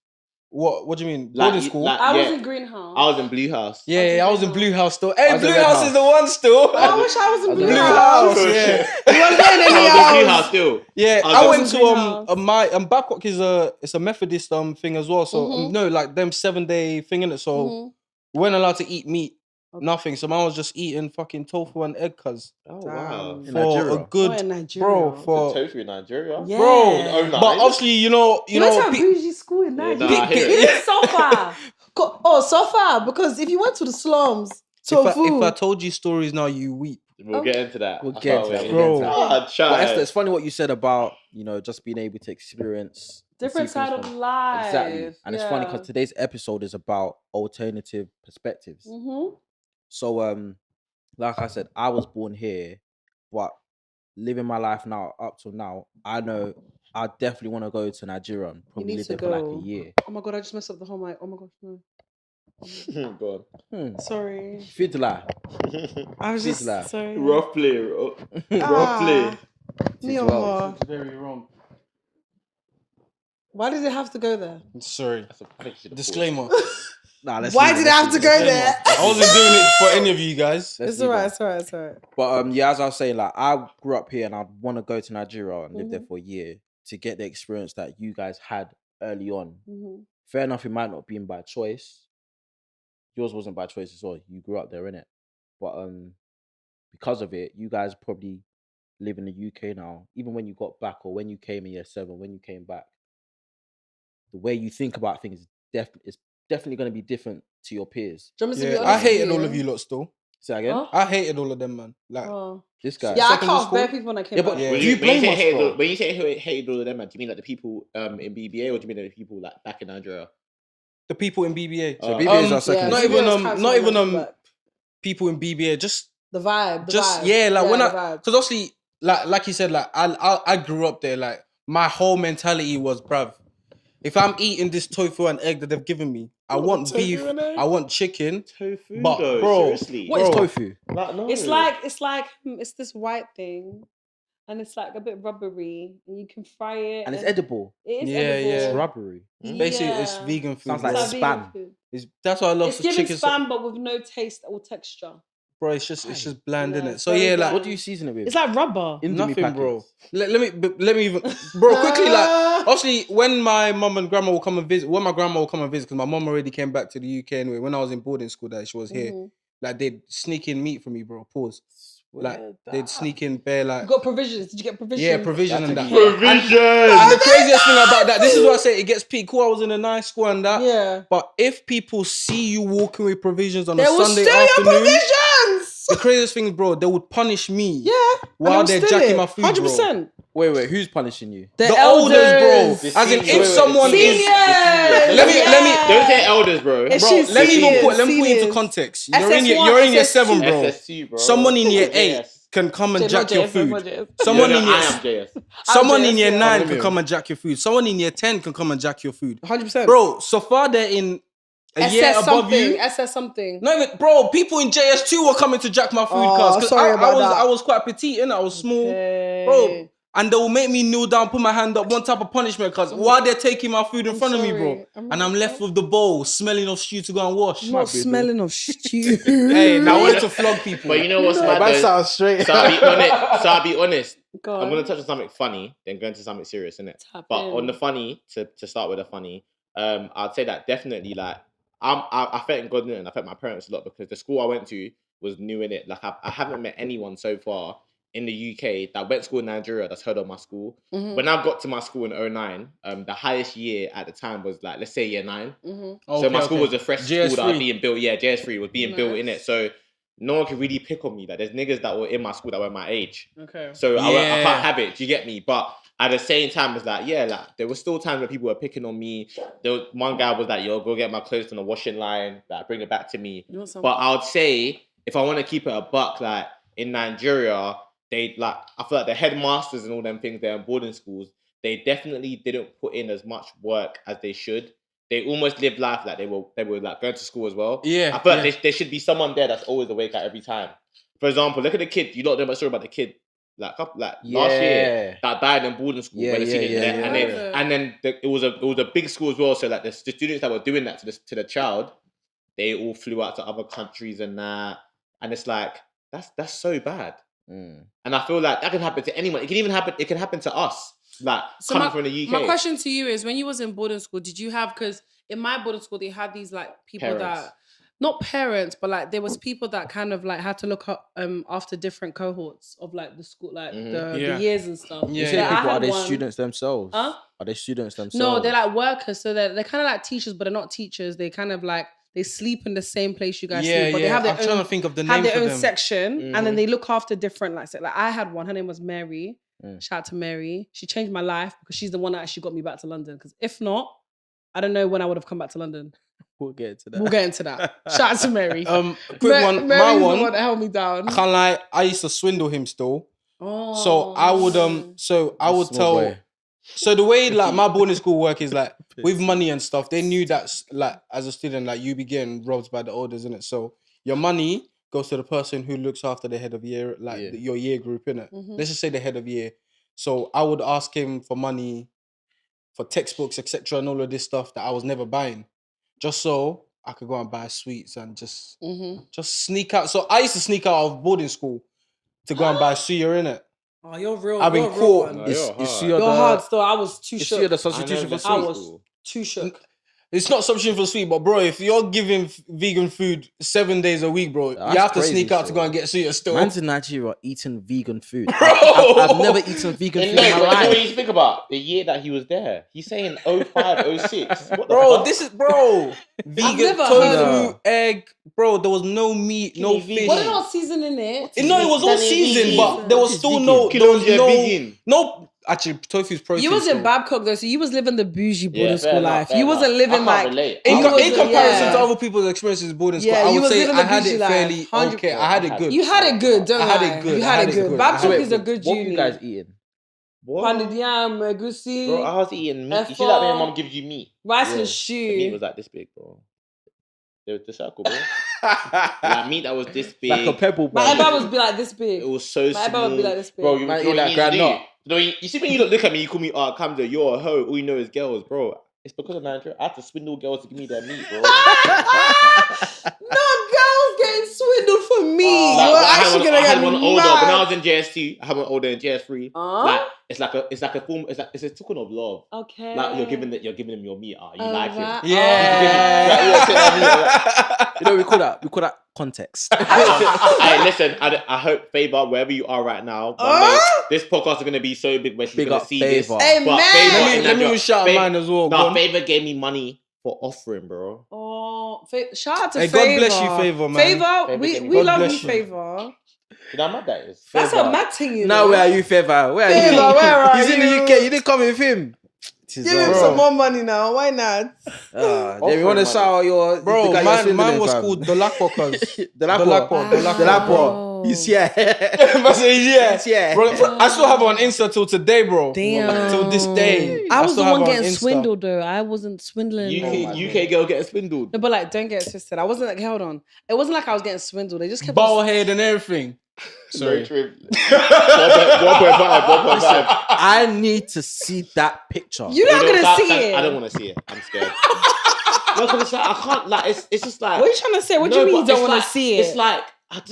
[SPEAKER 3] What do you mean? Boarding school?
[SPEAKER 1] I was in Greenhouse.
[SPEAKER 4] I was in Blue House.
[SPEAKER 3] Yeah, I was in Blue House still. Hey, Blue House is the one still.
[SPEAKER 1] I wish I was in Blue
[SPEAKER 3] House.
[SPEAKER 1] Yeah.
[SPEAKER 4] I was in Blue House still.
[SPEAKER 3] Yeah, I went to my Babcock is a Methodist thing as well. So no, like them 7-day thing in it. So we weren't allowed to eat meat. Nothing. So I was just eating fucking tofu and egg, cuz.
[SPEAKER 4] Oh wow.
[SPEAKER 3] For Nigeria. A good bro for
[SPEAKER 4] tofu in Nigeria.
[SPEAKER 1] Yeah.
[SPEAKER 3] Bro. But obviously, you know
[SPEAKER 1] bougie school in Nigeria. It's so far. So far because if you went to the slums,
[SPEAKER 3] if I told you stories now, you weep.
[SPEAKER 4] We'll get into that.
[SPEAKER 2] We'll get into that,
[SPEAKER 3] bro.
[SPEAKER 2] But Esther, it's funny what you said about just being able to experience
[SPEAKER 1] different side of life.
[SPEAKER 2] Exactly, and it's funny because today's episode is about alternative perspectives. So, like I said, I was born here, but living my life now up till now, I know I definitely want to go to Nigeria and probably live there for like a year.
[SPEAKER 1] Oh my God, I just messed up the whole mic. Oh my gosh, no.
[SPEAKER 4] Go on.
[SPEAKER 1] Sorry.
[SPEAKER 2] Fidla.
[SPEAKER 1] I was just sorry.
[SPEAKER 4] Rough play. Rough play.
[SPEAKER 3] It's very wrong.
[SPEAKER 1] Why did it have to go there?
[SPEAKER 3] Sorry. Disclaimer.
[SPEAKER 1] Why did it have to go there?
[SPEAKER 3] I wasn't doing it for any of you guys.
[SPEAKER 1] It's alright.
[SPEAKER 2] But as I was saying, like I grew up here and I want to go to Nigeria and live there for a year to get the experience that you guys had early on. Fair enough, it might not be by choice. Yours wasn't by choice as well. You grew up there, innit? But because of it, you guys probably live in the UK now. Even when you got back or when you came in year 7, when you came back, the way you think about things is definitely going to be different to your peers.
[SPEAKER 3] I hated all of you lot still.
[SPEAKER 2] Say that again?
[SPEAKER 1] Huh?
[SPEAKER 3] I hated all of them, man. Like
[SPEAKER 2] this guy.
[SPEAKER 1] Yeah, I can't bear people when I came back.
[SPEAKER 2] Do you blame us, bro?
[SPEAKER 4] When you say hated all of them, man, do you mean like the people in BBA or do you mean the people like back in Nigeria?
[SPEAKER 3] The people in BBA.
[SPEAKER 2] So BBA is our second.
[SPEAKER 3] Not even people in BBA. Just
[SPEAKER 1] the vibe.
[SPEAKER 3] Because obviously, like you said, like I grew up there. Like my whole mentality was, bruv, if I'm eating this tofu and egg that they've given me, I want beef, I want chicken.
[SPEAKER 4] Tofu,
[SPEAKER 3] but
[SPEAKER 4] though,
[SPEAKER 3] bro,
[SPEAKER 4] seriously.
[SPEAKER 2] What is tofu?
[SPEAKER 4] Like, no.
[SPEAKER 1] It's this white thing, and it's like a bit rubbery, and you can fry it.
[SPEAKER 2] And it's edible.
[SPEAKER 1] It is edible.
[SPEAKER 2] It's rubbery.
[SPEAKER 3] Basically, it's vegan food.
[SPEAKER 2] Sounds like spam.
[SPEAKER 3] That's why I love
[SPEAKER 1] it's
[SPEAKER 3] the
[SPEAKER 1] giving
[SPEAKER 3] chicken.
[SPEAKER 1] spam, but with no taste or texture.
[SPEAKER 3] Bro, it's just bland,
[SPEAKER 1] Yeah,
[SPEAKER 3] innit?
[SPEAKER 1] it's
[SPEAKER 3] So
[SPEAKER 1] very
[SPEAKER 3] like,
[SPEAKER 1] bland.
[SPEAKER 2] What do you season it with?
[SPEAKER 1] It's like rubber.
[SPEAKER 3] Nothing, bro. Let me even, bro. Quickly, like, obviously, when my mum and grandma will come and visit, because my mum already came back to the UK anyway. When I was in boarding school, that she was here, like they'd sneak in meat for me, bro. Pause. Like they'd sneak in bare like.
[SPEAKER 1] You got provisions? Did you get provisions?
[SPEAKER 3] Yeah, provision and that.
[SPEAKER 4] Provision.
[SPEAKER 3] And the craziest thing about that, this is what I say, it gets peak. Cool, I was in a nice school and that.
[SPEAKER 1] Yeah.
[SPEAKER 3] But if people see you walking with provisions on
[SPEAKER 1] They
[SPEAKER 3] a
[SPEAKER 1] will
[SPEAKER 3] Sunday
[SPEAKER 1] steal your
[SPEAKER 3] afternoon,
[SPEAKER 1] provisions.
[SPEAKER 3] the craziest thing, bro, they would punish me.
[SPEAKER 1] Yeah.
[SPEAKER 3] While they're jacking my food,
[SPEAKER 1] 100%.
[SPEAKER 2] Wait, who's punishing you?
[SPEAKER 1] The
[SPEAKER 3] elders, bro.
[SPEAKER 4] The
[SPEAKER 3] As in, if
[SPEAKER 4] seniors.
[SPEAKER 3] someone is...
[SPEAKER 1] Let
[SPEAKER 3] me...
[SPEAKER 4] Don't say elders, bro.
[SPEAKER 1] It's
[SPEAKER 3] Bro,
[SPEAKER 1] she's
[SPEAKER 3] let me
[SPEAKER 1] seniors,
[SPEAKER 3] put you into
[SPEAKER 1] seniors.
[SPEAKER 3] context.
[SPEAKER 1] SS1,
[SPEAKER 3] You're in year 7, bro.
[SPEAKER 4] SS2, bro.
[SPEAKER 3] Someone in year
[SPEAKER 4] JS.
[SPEAKER 3] 8 can come and jack your food.
[SPEAKER 4] Someone
[SPEAKER 3] Someone in
[SPEAKER 4] I
[SPEAKER 3] year...
[SPEAKER 4] am JS.
[SPEAKER 3] Someone in
[SPEAKER 1] JS,
[SPEAKER 3] year
[SPEAKER 1] yeah.
[SPEAKER 3] 9 can come and jack your food. Someone in year 10 can come and jack your food.
[SPEAKER 1] 100%.
[SPEAKER 3] Bro, so far they're in a year above you.
[SPEAKER 1] SS something.
[SPEAKER 3] No, even, bro, people in JS2 were coming to jack my food cars.
[SPEAKER 1] Sorry about that.
[SPEAKER 3] I was quite petite, innit? I was small.
[SPEAKER 1] Okay.
[SPEAKER 3] Bro. And they will make me kneel down, put my hand up, one type of punishment, because while they're taking my food in front of me, bro, and I'm left with the bowl, smelling of stew to go and wash.
[SPEAKER 1] Not smelling of stew.
[SPEAKER 3] Hey, now I want to flog people.
[SPEAKER 4] But you know what's mad?
[SPEAKER 2] That sounds straight.
[SPEAKER 4] So I'll be honest.
[SPEAKER 1] God.
[SPEAKER 4] I'm gonna touch on something funny, then go into something serious, innit? But on the funny, to start with the funny, I'd say that definitely like I thank God and I thank my parents a lot because the school I went to was new in it. Like I haven't met anyone so far in the UK that went to school in Nigeria that's heard of my school.
[SPEAKER 1] Mm-hmm.
[SPEAKER 4] When I got to my school in 2009, the highest year at the time was like, let's say year 9.
[SPEAKER 1] Mm-hmm.
[SPEAKER 4] So my school was a fresh
[SPEAKER 3] JS3.
[SPEAKER 4] school that was being built. Yeah, JS3 was being built in it. So no one could really pick on me. Like there's niggas that were in my school that were my age.
[SPEAKER 1] Okay.
[SPEAKER 4] So I can't have it. Do you get me? But at the same time, it's like, yeah, like there were still times where people were picking on me. There was one guy was like, yo, go get my clothes from the washing line. Like bring it back to me. But I would say if I want to keep it a buck, like in Nigeria, they like I feel like the headmasters and all them things there in boarding schools, they definitely didn't put in as much work as they should. They almost lived life like they were like going to school as well.
[SPEAKER 3] Yeah.
[SPEAKER 4] I feel like there should be someone there that's always awake at every time. For example, look at the kid. You don't know much story about the kid last year that died in boarding school. And then it was a big school as well. So like the students that were doing that to the child, they all flew out to other countries and that. And it's like that's so bad. And I feel like that can happen to anyone. It can happen to us. Like coming from the UK.
[SPEAKER 5] My question to you is, when you was in boarding school, did you have, because in my boarding school they had these like people that, not parents, but like there was people that kind of like had to look up after different cohorts of like the school, like the years and stuff.
[SPEAKER 2] Are they students themselves?
[SPEAKER 5] Huh?
[SPEAKER 2] Are they students themselves?
[SPEAKER 5] No, they're like workers. So they're kind of like teachers, but they're not teachers. They kind of like, they sleep in the same place you guys sleep, but they have their
[SPEAKER 3] I'm trying to think of the name for them.
[SPEAKER 5] section, and then they look after different like I had one. Her name was Mary. Shout out to Mary. She changed my life because she's the one that actually got me back to London. Because if not, I don't know when I would have come back to London.
[SPEAKER 2] We'll get into that.
[SPEAKER 5] Shout out to Mary.
[SPEAKER 3] Quick one.
[SPEAKER 5] Mary's
[SPEAKER 3] My
[SPEAKER 5] the
[SPEAKER 3] one
[SPEAKER 5] one that held me down.
[SPEAKER 3] I can't lie. I used to swindle him still.
[SPEAKER 5] Oh.
[SPEAKER 3] So I would tell.
[SPEAKER 2] Boy.
[SPEAKER 3] So the way like my boarding school work is like with money and stuff, they knew that like as a student, like you be getting robbed by the elders, innit? So your money goes to the person who looks after the head of year, like your year group, innit? Let's just say the head of year. So I would ask him for money for textbooks, etc., and all of this stuff that I was never buying, just so I could go and buy sweets and just sneak out. So I used to sneak out of boarding school to go and buy suya, innit?
[SPEAKER 5] Oh, you're real.
[SPEAKER 3] I've been caught.
[SPEAKER 5] You're hard still. I was too shook.
[SPEAKER 2] Is the substitution for sweet?
[SPEAKER 5] I was too shook.
[SPEAKER 3] It's not substitution for sweet, but bro, if you're giving vegan food 7 days a week, bro, you have to sneak out to go and get suya still.
[SPEAKER 2] Man's in Nigeria eating vegan food. I've never eaten vegan food in my life.
[SPEAKER 4] You know what you think about? The year that he was there. He's saying 05, 06.
[SPEAKER 3] Bro, this is, vegan
[SPEAKER 5] never
[SPEAKER 3] tofu, egg. Bro, there was no meat, no fish.
[SPEAKER 5] What are not seasoning it?
[SPEAKER 3] No, it was all seasoned, but there was still actually, tofu's protein.
[SPEAKER 5] You was in
[SPEAKER 3] still.
[SPEAKER 5] Babcock though, so you was living the bougie boarding school life. You wasn't living like
[SPEAKER 3] in comparison to other people's experiences in boarding school. I would say I had it fairly okay. I had it good.
[SPEAKER 5] You had it good, don't
[SPEAKER 3] I had it good.
[SPEAKER 5] You had it good. Babcock is a good
[SPEAKER 2] What
[SPEAKER 5] uni.
[SPEAKER 2] were you guys eating?
[SPEAKER 5] Pounded yam, egusi.
[SPEAKER 4] Bro, I was eating meat. You see that when your mom gives you meat?
[SPEAKER 5] Rice and
[SPEAKER 4] The meat
[SPEAKER 5] stew.
[SPEAKER 4] was like this big, bro. The circle, bro. Like meat that was this big.
[SPEAKER 2] Like a pebble, bro.
[SPEAKER 5] My eyebrow would be like this big.
[SPEAKER 4] It was so
[SPEAKER 5] My
[SPEAKER 4] small.
[SPEAKER 5] eyebrow would be like this big.
[SPEAKER 4] Bro, you
[SPEAKER 2] Man,
[SPEAKER 4] know
[SPEAKER 2] eat
[SPEAKER 4] what
[SPEAKER 2] like
[SPEAKER 4] you need to do?
[SPEAKER 2] granite.
[SPEAKER 4] You see when you look at me, you call me, Kamzo, you're a hoe. All you know is girls, bro. It's because of Nigeria. I had to swindle girls to give me their meat, bro.
[SPEAKER 5] No girls getting swindled for me.
[SPEAKER 4] Like,
[SPEAKER 5] You're actually gonna
[SPEAKER 4] I had
[SPEAKER 5] get
[SPEAKER 4] one
[SPEAKER 5] me
[SPEAKER 4] older.
[SPEAKER 5] mad.
[SPEAKER 4] When I was in JS2, I had one older in JS3. Like it's like a form. It's a token of love.
[SPEAKER 5] Okay.
[SPEAKER 4] Like you're giving them your meat. You like him.
[SPEAKER 5] Right.
[SPEAKER 3] Yeah.
[SPEAKER 2] You know, we call that context.
[SPEAKER 4] Hey, listen. I hope Favor, wherever you are right now, one day, this podcast is gonna be so big when she's
[SPEAKER 2] Big
[SPEAKER 4] gonna
[SPEAKER 2] up
[SPEAKER 4] see
[SPEAKER 2] Favor.
[SPEAKER 4] this.
[SPEAKER 5] Amen.
[SPEAKER 4] But Favor,
[SPEAKER 3] Let me even shout out mine as well.
[SPEAKER 4] No, Favor gave me money for offering, bro.
[SPEAKER 5] Oh, shout out to
[SPEAKER 3] Hey,
[SPEAKER 5] Favor.
[SPEAKER 3] God bless you, Favor, man.
[SPEAKER 5] Favor,
[SPEAKER 4] Favor
[SPEAKER 5] we
[SPEAKER 4] gave me-
[SPEAKER 5] we
[SPEAKER 3] God
[SPEAKER 5] love
[SPEAKER 3] bless
[SPEAKER 5] you,
[SPEAKER 3] you.
[SPEAKER 5] Favor.
[SPEAKER 4] You know how mad that is?
[SPEAKER 1] That's a mad thing, you
[SPEAKER 2] Now
[SPEAKER 1] know.
[SPEAKER 2] where are you, Feva? Where are you?
[SPEAKER 1] Feva, where are
[SPEAKER 2] He's in the
[SPEAKER 1] you?
[SPEAKER 2] UK. You didn't come with him.
[SPEAKER 1] Give him some more money now. Why not?
[SPEAKER 2] Jamie, you want to shout out your...
[SPEAKER 3] Bro,
[SPEAKER 2] the guy you're swindling,
[SPEAKER 3] man was
[SPEAKER 2] fam?
[SPEAKER 3] called Dolapo, cuz.
[SPEAKER 2] Dolapo.
[SPEAKER 3] Dolapo.
[SPEAKER 2] He's here.
[SPEAKER 3] He's
[SPEAKER 2] here.
[SPEAKER 3] Bro, I still have on Insta till today, bro.
[SPEAKER 5] Damn.
[SPEAKER 3] Till this day.
[SPEAKER 5] I was the
[SPEAKER 3] still have
[SPEAKER 5] one
[SPEAKER 3] her on
[SPEAKER 5] getting
[SPEAKER 3] Insta.
[SPEAKER 5] swindled though. I wasn't swindling.
[SPEAKER 4] UK girl getting swindled.
[SPEAKER 5] No, but like, don't get it twisted. I wasn't like, hold on. It wasn't like I was getting swindled. They just kept
[SPEAKER 3] Bald head and everything.
[SPEAKER 4] Sorry.
[SPEAKER 3] Sorry.
[SPEAKER 4] 1.5.
[SPEAKER 2] I need to see that picture.
[SPEAKER 1] You're not gonna see it.
[SPEAKER 4] I don't want to see it. I'm scared. No, because it's like, I can't, like, it's just like...
[SPEAKER 1] What are you trying to say? What do you mean you don't want to see it?
[SPEAKER 4] It's like...
[SPEAKER 1] What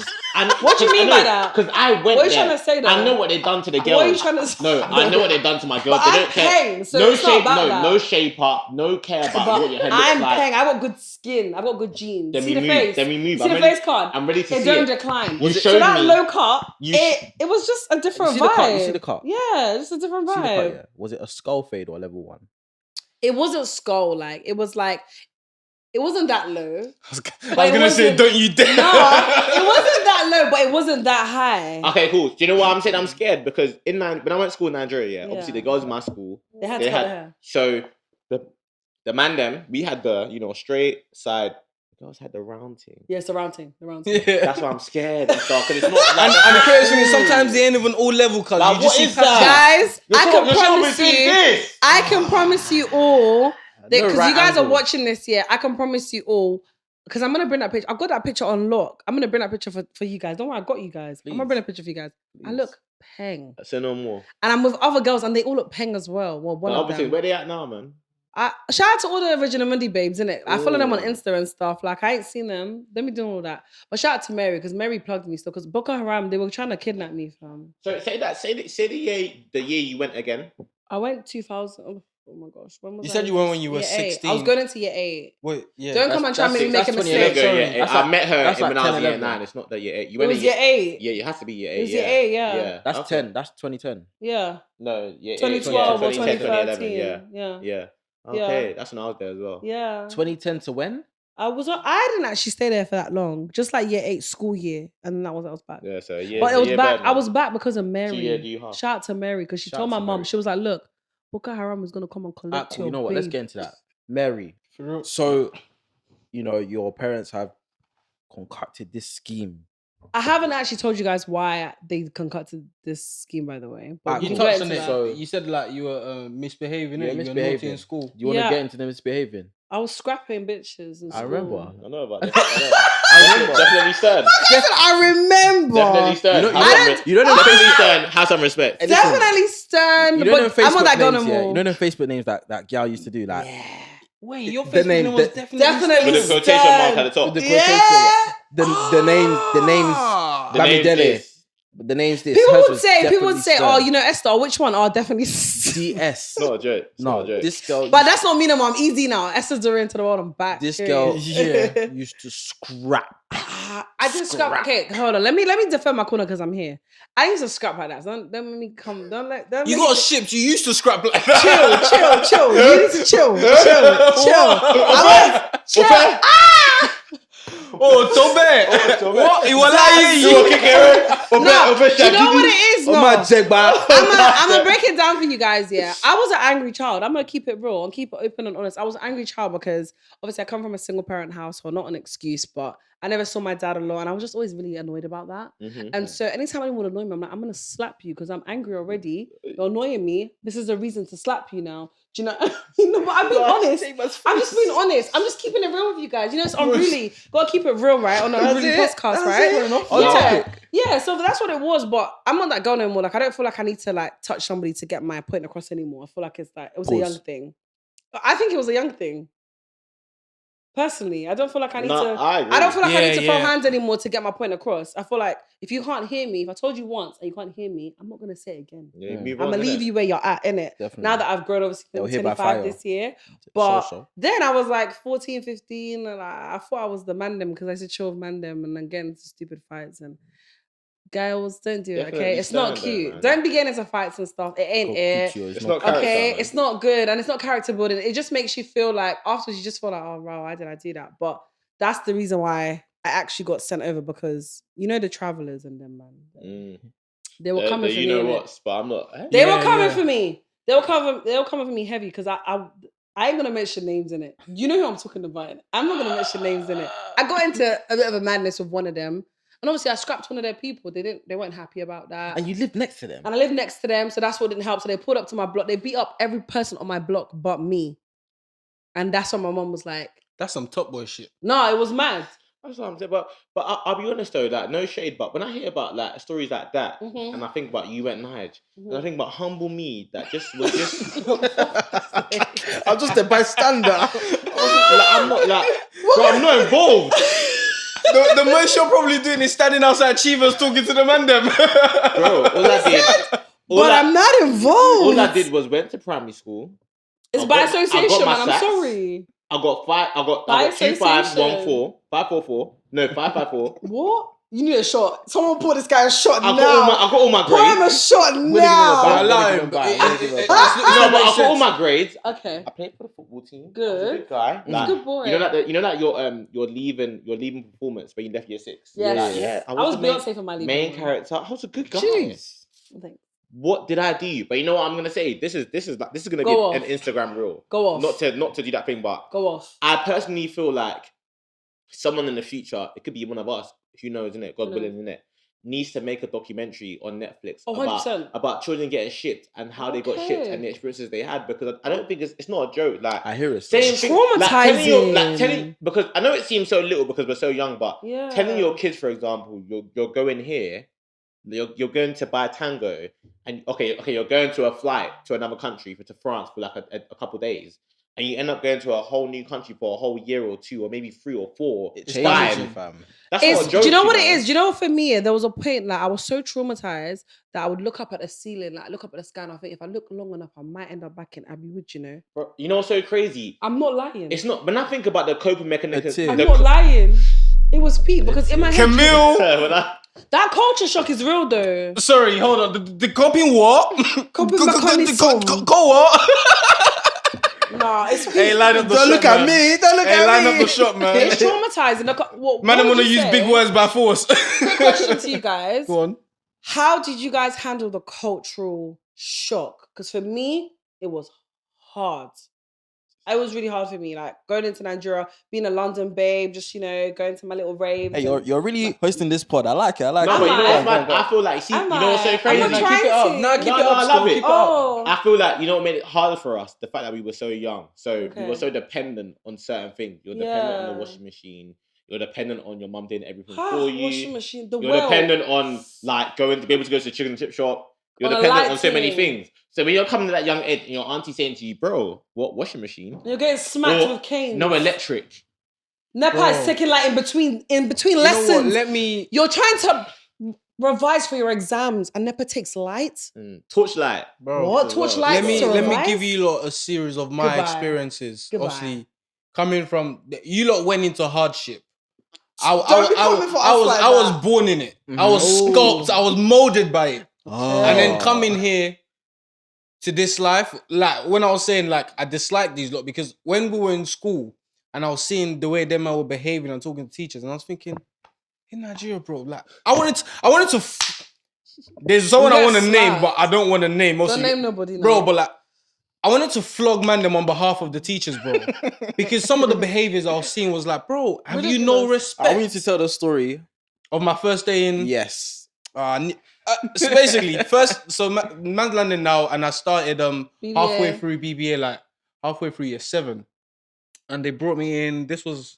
[SPEAKER 1] do you mean by that?
[SPEAKER 4] Because I went
[SPEAKER 1] What are you
[SPEAKER 4] there.
[SPEAKER 1] trying to say though?
[SPEAKER 4] I know what they've done to the girls.
[SPEAKER 1] What are you trying to say?
[SPEAKER 4] No, I know what they've done to my girls.
[SPEAKER 1] But
[SPEAKER 4] They
[SPEAKER 1] I'm
[SPEAKER 4] don't care.
[SPEAKER 1] paying, so
[SPEAKER 4] no
[SPEAKER 1] it's not
[SPEAKER 4] shape,
[SPEAKER 1] about that.
[SPEAKER 4] no shape up, no care about
[SPEAKER 1] But
[SPEAKER 4] what your head looks
[SPEAKER 1] I'm
[SPEAKER 4] like.
[SPEAKER 1] paying. I got good skin. I got good genes.
[SPEAKER 4] Then
[SPEAKER 1] See
[SPEAKER 4] we
[SPEAKER 1] the
[SPEAKER 4] move.
[SPEAKER 1] face.
[SPEAKER 4] Then we move.
[SPEAKER 1] See the face card.
[SPEAKER 4] I'm ready to
[SPEAKER 1] It
[SPEAKER 4] see
[SPEAKER 1] don't
[SPEAKER 4] it.
[SPEAKER 1] decline.
[SPEAKER 4] You
[SPEAKER 1] So
[SPEAKER 4] showed
[SPEAKER 1] that
[SPEAKER 4] me.
[SPEAKER 1] low cut,
[SPEAKER 4] You
[SPEAKER 1] it was just a different
[SPEAKER 2] You see the cut?
[SPEAKER 1] vibe.
[SPEAKER 2] You see the cut?
[SPEAKER 1] Yeah, just a different
[SPEAKER 2] See the cut,
[SPEAKER 1] vibe.
[SPEAKER 2] yeah? Was it a skull fade or level 1?
[SPEAKER 5] It wasn't skull. It wasn't that low.
[SPEAKER 3] I was gonna say,
[SPEAKER 5] wasn't-
[SPEAKER 3] don't you dare.
[SPEAKER 1] No, it wasn't that low, but it wasn't that high.
[SPEAKER 4] Okay, cool. Do you know why I'm saying I'm scared? Because when I went to school in Nigeria, obviously
[SPEAKER 1] Yeah.
[SPEAKER 4] the girls in my school,
[SPEAKER 1] They had to cut their hair.
[SPEAKER 4] so the man them, we had the straight side. The girls had the round thing.
[SPEAKER 1] Yes, the round thing.
[SPEAKER 3] Yeah.
[SPEAKER 4] That's why I'm scared and stuff. Because it's not.
[SPEAKER 3] And the crazy thing is sometimes they ain't even all level, cuz.
[SPEAKER 4] Like,
[SPEAKER 3] You just
[SPEAKER 4] what
[SPEAKER 3] see
[SPEAKER 4] is that?
[SPEAKER 1] Guys, I can promise
[SPEAKER 4] doing
[SPEAKER 1] you.
[SPEAKER 4] this.
[SPEAKER 1] I can promise you all because
[SPEAKER 2] right
[SPEAKER 1] you guys are
[SPEAKER 2] angle.
[SPEAKER 1] watching this. Yeah, I can promise you all because I'm gonna bring that picture. I've got that picture on lock. I'm gonna bring that picture for you guys. Don't worry, I got you guys. I'm gonna bring a picture for you guys. I look peng,
[SPEAKER 4] Say no more.
[SPEAKER 1] and I'm with other girls, and they all look peng as well. Well, one
[SPEAKER 4] But
[SPEAKER 1] of
[SPEAKER 4] obviously,
[SPEAKER 1] them.
[SPEAKER 4] where they at now, man?
[SPEAKER 1] Shout out to all the original Mundi babes, innit? I follow them on
[SPEAKER 4] Ooh.
[SPEAKER 1] Insta and stuff. Like, I ain't seen them. They be doing all that. But shout out to Mary, because Mary plugged me still. Because Boko Haram, they were trying to kidnap me, fam.
[SPEAKER 4] So say the year you went again.
[SPEAKER 1] I went 2000. Oh my gosh. When was
[SPEAKER 3] You
[SPEAKER 1] I
[SPEAKER 3] said
[SPEAKER 1] in
[SPEAKER 3] you went
[SPEAKER 1] this?
[SPEAKER 3] when you were
[SPEAKER 1] Year eight.
[SPEAKER 3] 16.
[SPEAKER 1] I was going into year 8.
[SPEAKER 3] Wait, yeah.
[SPEAKER 1] Don't come and try me make a
[SPEAKER 2] that's
[SPEAKER 1] mistake.
[SPEAKER 2] 2011.
[SPEAKER 4] Yeah. I met her
[SPEAKER 2] that's
[SPEAKER 4] when
[SPEAKER 2] like
[SPEAKER 4] I was
[SPEAKER 2] 10,
[SPEAKER 4] year
[SPEAKER 2] 11.
[SPEAKER 4] 9. It's not the year 8. You
[SPEAKER 1] It
[SPEAKER 4] went
[SPEAKER 1] was year 8.
[SPEAKER 4] Yeah, it has to be year 8.
[SPEAKER 1] It was year 8, yeah.
[SPEAKER 2] That's
[SPEAKER 4] okay.
[SPEAKER 2] 10. That's 2010.
[SPEAKER 1] Yeah.
[SPEAKER 4] No, year
[SPEAKER 1] 2012 or
[SPEAKER 4] 2011,
[SPEAKER 1] 2013.
[SPEAKER 4] yeah.
[SPEAKER 1] Yeah.
[SPEAKER 4] Okay, that's when I was there as well.
[SPEAKER 1] Yeah.
[SPEAKER 2] 2010 to when?
[SPEAKER 1] I didn't actually stay there for that long. Just like year 8 school year. And then I was back.
[SPEAKER 4] Yeah, so yeah.
[SPEAKER 1] But it was
[SPEAKER 4] year
[SPEAKER 1] back.
[SPEAKER 4] bad,
[SPEAKER 1] I
[SPEAKER 4] man.
[SPEAKER 1] was back because of Mary.
[SPEAKER 4] year do you have?
[SPEAKER 1] Shout out to Mary because she
[SPEAKER 2] Shout
[SPEAKER 1] told
[SPEAKER 2] out
[SPEAKER 1] my
[SPEAKER 2] to
[SPEAKER 1] mum,
[SPEAKER 2] Mary.
[SPEAKER 1] she was like, look, Boko Haram is going to come and collect
[SPEAKER 2] Cool.
[SPEAKER 1] your
[SPEAKER 2] You know what? Let's
[SPEAKER 1] babe.
[SPEAKER 2] get into that. Mary.
[SPEAKER 3] For real.
[SPEAKER 2] So, your parents have concocted this scheme.
[SPEAKER 1] I haven't actually told you guys why they concocted this scheme, by the way. But we
[SPEAKER 3] You
[SPEAKER 1] can get
[SPEAKER 3] touched on
[SPEAKER 1] into
[SPEAKER 3] it.
[SPEAKER 1] that.
[SPEAKER 2] So-
[SPEAKER 3] You said like you were misbehaving.
[SPEAKER 2] Yeah,
[SPEAKER 3] You were naughty
[SPEAKER 2] misbehaving.
[SPEAKER 3] in school.
[SPEAKER 2] Do you want to
[SPEAKER 1] Yeah.
[SPEAKER 2] get into the misbehaving?
[SPEAKER 1] I was scrapping bitches in
[SPEAKER 2] I
[SPEAKER 1] school.
[SPEAKER 2] remember.
[SPEAKER 4] I know about this. I remember. Definitely stern.
[SPEAKER 1] I remember.
[SPEAKER 4] Definitely stern.
[SPEAKER 2] You know-
[SPEAKER 4] Have
[SPEAKER 2] you don't know-
[SPEAKER 4] definitely stern. Have some respect.
[SPEAKER 2] Hey, listen,
[SPEAKER 1] Definitely stern.
[SPEAKER 2] You know them
[SPEAKER 1] But I'm
[SPEAKER 2] Facebook
[SPEAKER 1] on that gun
[SPEAKER 2] names,
[SPEAKER 1] and
[SPEAKER 2] yeah?
[SPEAKER 1] all.
[SPEAKER 2] You know them Facebook names that gal used to do, like
[SPEAKER 3] Wait, your
[SPEAKER 2] The
[SPEAKER 3] Facebook
[SPEAKER 2] name-
[SPEAKER 3] name was
[SPEAKER 2] the-
[SPEAKER 1] Definitely
[SPEAKER 4] With the quotation mark at the top.
[SPEAKER 2] the
[SPEAKER 1] Yeah.
[SPEAKER 2] quotation, the names,
[SPEAKER 3] Ah.
[SPEAKER 4] The
[SPEAKER 2] Babi
[SPEAKER 4] name's
[SPEAKER 2] Dele.
[SPEAKER 4] this.
[SPEAKER 2] the names this.
[SPEAKER 1] People
[SPEAKER 2] Hers
[SPEAKER 1] would
[SPEAKER 2] was
[SPEAKER 1] say,
[SPEAKER 2] definitely stern.
[SPEAKER 1] oh, you know, Esther, which one? Oh, definitely.
[SPEAKER 2] DS.
[SPEAKER 4] It's not a joke. It's not a joke.
[SPEAKER 2] This girl.
[SPEAKER 1] But that's not me no more. I'm easy now. Esther Durin to the world. I'm back.
[SPEAKER 2] This
[SPEAKER 1] Period.
[SPEAKER 2] girl
[SPEAKER 3] Yeah.
[SPEAKER 2] used to scrap.
[SPEAKER 1] I did scrap. Okay, hold on. Let me defend my corner because I'm here. I used to scrap like that. So don't make me come. Don't
[SPEAKER 3] You
[SPEAKER 1] make
[SPEAKER 3] got
[SPEAKER 1] me-
[SPEAKER 3] shipped. You used to scrap like that.
[SPEAKER 1] chill. You need to chill. Chill.
[SPEAKER 3] Oh, Tobe. What? You were lying.
[SPEAKER 4] You were kicking her.
[SPEAKER 1] No, do you know what it is?
[SPEAKER 2] Oh
[SPEAKER 1] No.
[SPEAKER 2] my jegba.
[SPEAKER 1] I'm gonna break it down for you guys. Yeah, I was an angry child. I'm gonna keep it real and keep it open and honest. I was an angry child because obviously I come from a single parent household, not an excuse, but I never saw my dad alone, and I was just always really annoyed about that. And so anytime anyone would annoy me, I'm like, I'm gonna slap you because I'm angry already. You're annoying me. This is a reason to slap you now. Do you know? But I'm being honest. I'm just being honest. I'm just keeping it real with you guys. You know, it's Unruly. Gotta keep it real, right? On the Unruly Podcast, right? Yeah. So that's what it was. But I'm not that girl no more. Like, I don't feel like I need to like touch somebody to get my point across anymore. I feel like it's like it was a young thing. I think it was a young thing. Personally, I don't feel like I need to. I don't feel like I need to throw hands anymore to get my point across. I feel like if you can't hear me, if I told you once and you can't hear me, I'm not gonna say it again. I'm gonna leave you where you're at, innit?
[SPEAKER 2] Definitely.
[SPEAKER 1] Now that I've grown, obviously,
[SPEAKER 2] They'll
[SPEAKER 1] I'm
[SPEAKER 2] hit by
[SPEAKER 1] 25
[SPEAKER 2] fire.
[SPEAKER 1] this year. But
[SPEAKER 2] So.
[SPEAKER 1] then I was like 14, 15, and I thought I was the mandem because I used to chill with mandem and then get into stupid fights. And girls, don't do it,
[SPEAKER 4] Definitely
[SPEAKER 1] okay? It's not
[SPEAKER 4] stand
[SPEAKER 1] cute.
[SPEAKER 4] there, man.
[SPEAKER 1] Don't be getting into fights and stuff. It ain't it.
[SPEAKER 4] It's not
[SPEAKER 1] Okay,
[SPEAKER 4] character, man.
[SPEAKER 1] it's not good and it's not character building. It just makes you feel like afterwards you just feel like, oh wow, why did I do that? But that's the reason why
[SPEAKER 5] I actually got sent over because you know the travelers and them, man. They were coming for me.
[SPEAKER 4] You know what? But I'm not.
[SPEAKER 5] They were coming for me. They were coming for me heavy because I ain't gonna mention names in it. You know who I'm talking about. I'm not gonna mention names in it. I got into a bit of a madness with one of them, and obviously I scrapped one of their people. They weren't happy about that.
[SPEAKER 2] And you lived next to them.
[SPEAKER 5] And I lived next to them, so that's what didn't help. So they pulled up to my block. They beat up every person on my block but me. And that's when my mum was like,
[SPEAKER 3] "That's some top boy shit."
[SPEAKER 5] No, it was mad.
[SPEAKER 4] That's what I'm saying. But I'll be honest though, like no shade, but when I hear about like stories like that, and I think about you went Nige, and I think about humble me that just was just.
[SPEAKER 2] I'm just a bystander.
[SPEAKER 4] I'm not like, bro, I'm not involved.
[SPEAKER 3] The most you're probably doing is standing outside Chivas talking to the man them.
[SPEAKER 4] Bro, all I did.
[SPEAKER 5] I'm not involved.
[SPEAKER 4] All I did was went to primary school.
[SPEAKER 5] It's by association, man. I'm sorry.
[SPEAKER 4] I got 2 5 1 4 5 4 4. No, 5 5 4.
[SPEAKER 5] What? You need a shot. Someone pour this guy a shot now.
[SPEAKER 4] I got all my grades.
[SPEAKER 5] Pour him a shot now.
[SPEAKER 4] I got all my grades.
[SPEAKER 5] Okay.
[SPEAKER 4] I played for the football team.
[SPEAKER 5] Good.
[SPEAKER 4] I was a good guy. Like,
[SPEAKER 5] good boy.
[SPEAKER 4] You know that your leaving performance when you left year 6.
[SPEAKER 5] Yes. I was Beyonce for my leaving.
[SPEAKER 4] Main character. I was a good guy.
[SPEAKER 5] Jeez. Thanks.
[SPEAKER 4] What did I do? But you know what I'm gonna say? This is gonna be an Instagram reel.
[SPEAKER 5] Go off.
[SPEAKER 4] Not to do that thing, but
[SPEAKER 5] go off.
[SPEAKER 4] I personally feel like someone in the future, it could be one of us, who knows, innit? God willing, innit? Needs to make a documentary on Netflix about children getting shipped and how they got shipped and the experiences they had, because I don't think it's not a joke. Like,
[SPEAKER 2] I hear it.
[SPEAKER 4] Same
[SPEAKER 5] thing. Traumatizing.
[SPEAKER 4] Telling, because I know it seems so little because we're so young, but telling your kids, for example, you're going here, you're going to buy tango, and okay, you're going to a flight to another country, to France for like a couple of days, and you end up going to a whole new country for a whole year or 2 or maybe 3 or 4. It's 5. That's not a joke.
[SPEAKER 5] Do you know what it is? Do you know, for me, there was a point like I was so traumatized that I would look up at the ceiling, like look up at the sky, and I think if I look long enough, I might end up back in Abbey Wood. You know.
[SPEAKER 4] Bro, you know what's so crazy?
[SPEAKER 5] I'm not lying.
[SPEAKER 4] It's not. When I think about the coping mechanism,
[SPEAKER 5] I'm not lying. It was Pete because in my head,
[SPEAKER 3] Camille.
[SPEAKER 5] That culture shock is real though.
[SPEAKER 3] Sorry, hold on. The coping what?
[SPEAKER 5] Coping mechanism.
[SPEAKER 3] Go what?
[SPEAKER 5] Nah, it's Pete.
[SPEAKER 3] Hey, line up the shot,
[SPEAKER 2] Don't look at me. Don't look at me.
[SPEAKER 3] Line up the shot, man.
[SPEAKER 5] It's traumatizing.
[SPEAKER 3] Man, I'm gonna use big words by force.
[SPEAKER 5] Quick question to you guys.
[SPEAKER 3] Go on.
[SPEAKER 5] How did you guys handle the cultural shock? Because for me, it was hard. It was really hard for me, like going into Nigeria, being a London babe, just, you know, going to my little raves.
[SPEAKER 2] Hey, you're really hosting this pod. I like it.
[SPEAKER 4] No, but you know what's mad? I feel like, you know what's so crazy?
[SPEAKER 5] I'm not trying to.
[SPEAKER 3] No, keep it up.
[SPEAKER 4] I love it.
[SPEAKER 5] I
[SPEAKER 4] feel like, you know what made it harder for us? The fact that we were so young. So we were so dependent on certain things. You're dependent on the washing machine. You're dependent on your mum doing everything for you.
[SPEAKER 5] Washing machine,
[SPEAKER 4] You're dependent on like to be able to go to the chicken and chip shop. You're dependent on so many things. So when you're coming to that young age and your auntie saying to you, bro, what washing machine?
[SPEAKER 5] You're getting smacked with canes.
[SPEAKER 4] No electric.
[SPEAKER 5] NEPA is taking like in between lessons. You're trying to revise for your exams and NEPA takes light.
[SPEAKER 4] Torchlight.
[SPEAKER 3] Bro.
[SPEAKER 5] What? Torchlight?
[SPEAKER 3] Let me give you lot a series of my experiences. Obviously, coming from you lot went into hardship. I was born in it. I was sculpted. I was molded by it. And then coming here to this life, like when I was saying, like I dislike these lot because when we were in school and I was seeing the way them were behaving and talking to teachers, and I was thinking, in Nigeria, bro, like I wanted to. There's someone I want to name, but I don't want to name.
[SPEAKER 5] Don't name nobody,
[SPEAKER 3] bro. But like, I wanted to flog man them on behalf of the teachers, bro, because some of the behaviors I was seeing was like, bro, have you no respect?
[SPEAKER 2] I want you to tell the story
[SPEAKER 3] of my first day in.
[SPEAKER 2] Yes.
[SPEAKER 3] So basically, man's landing now, and I started halfway through BBA, like halfway through year 7, and they brought me in. This was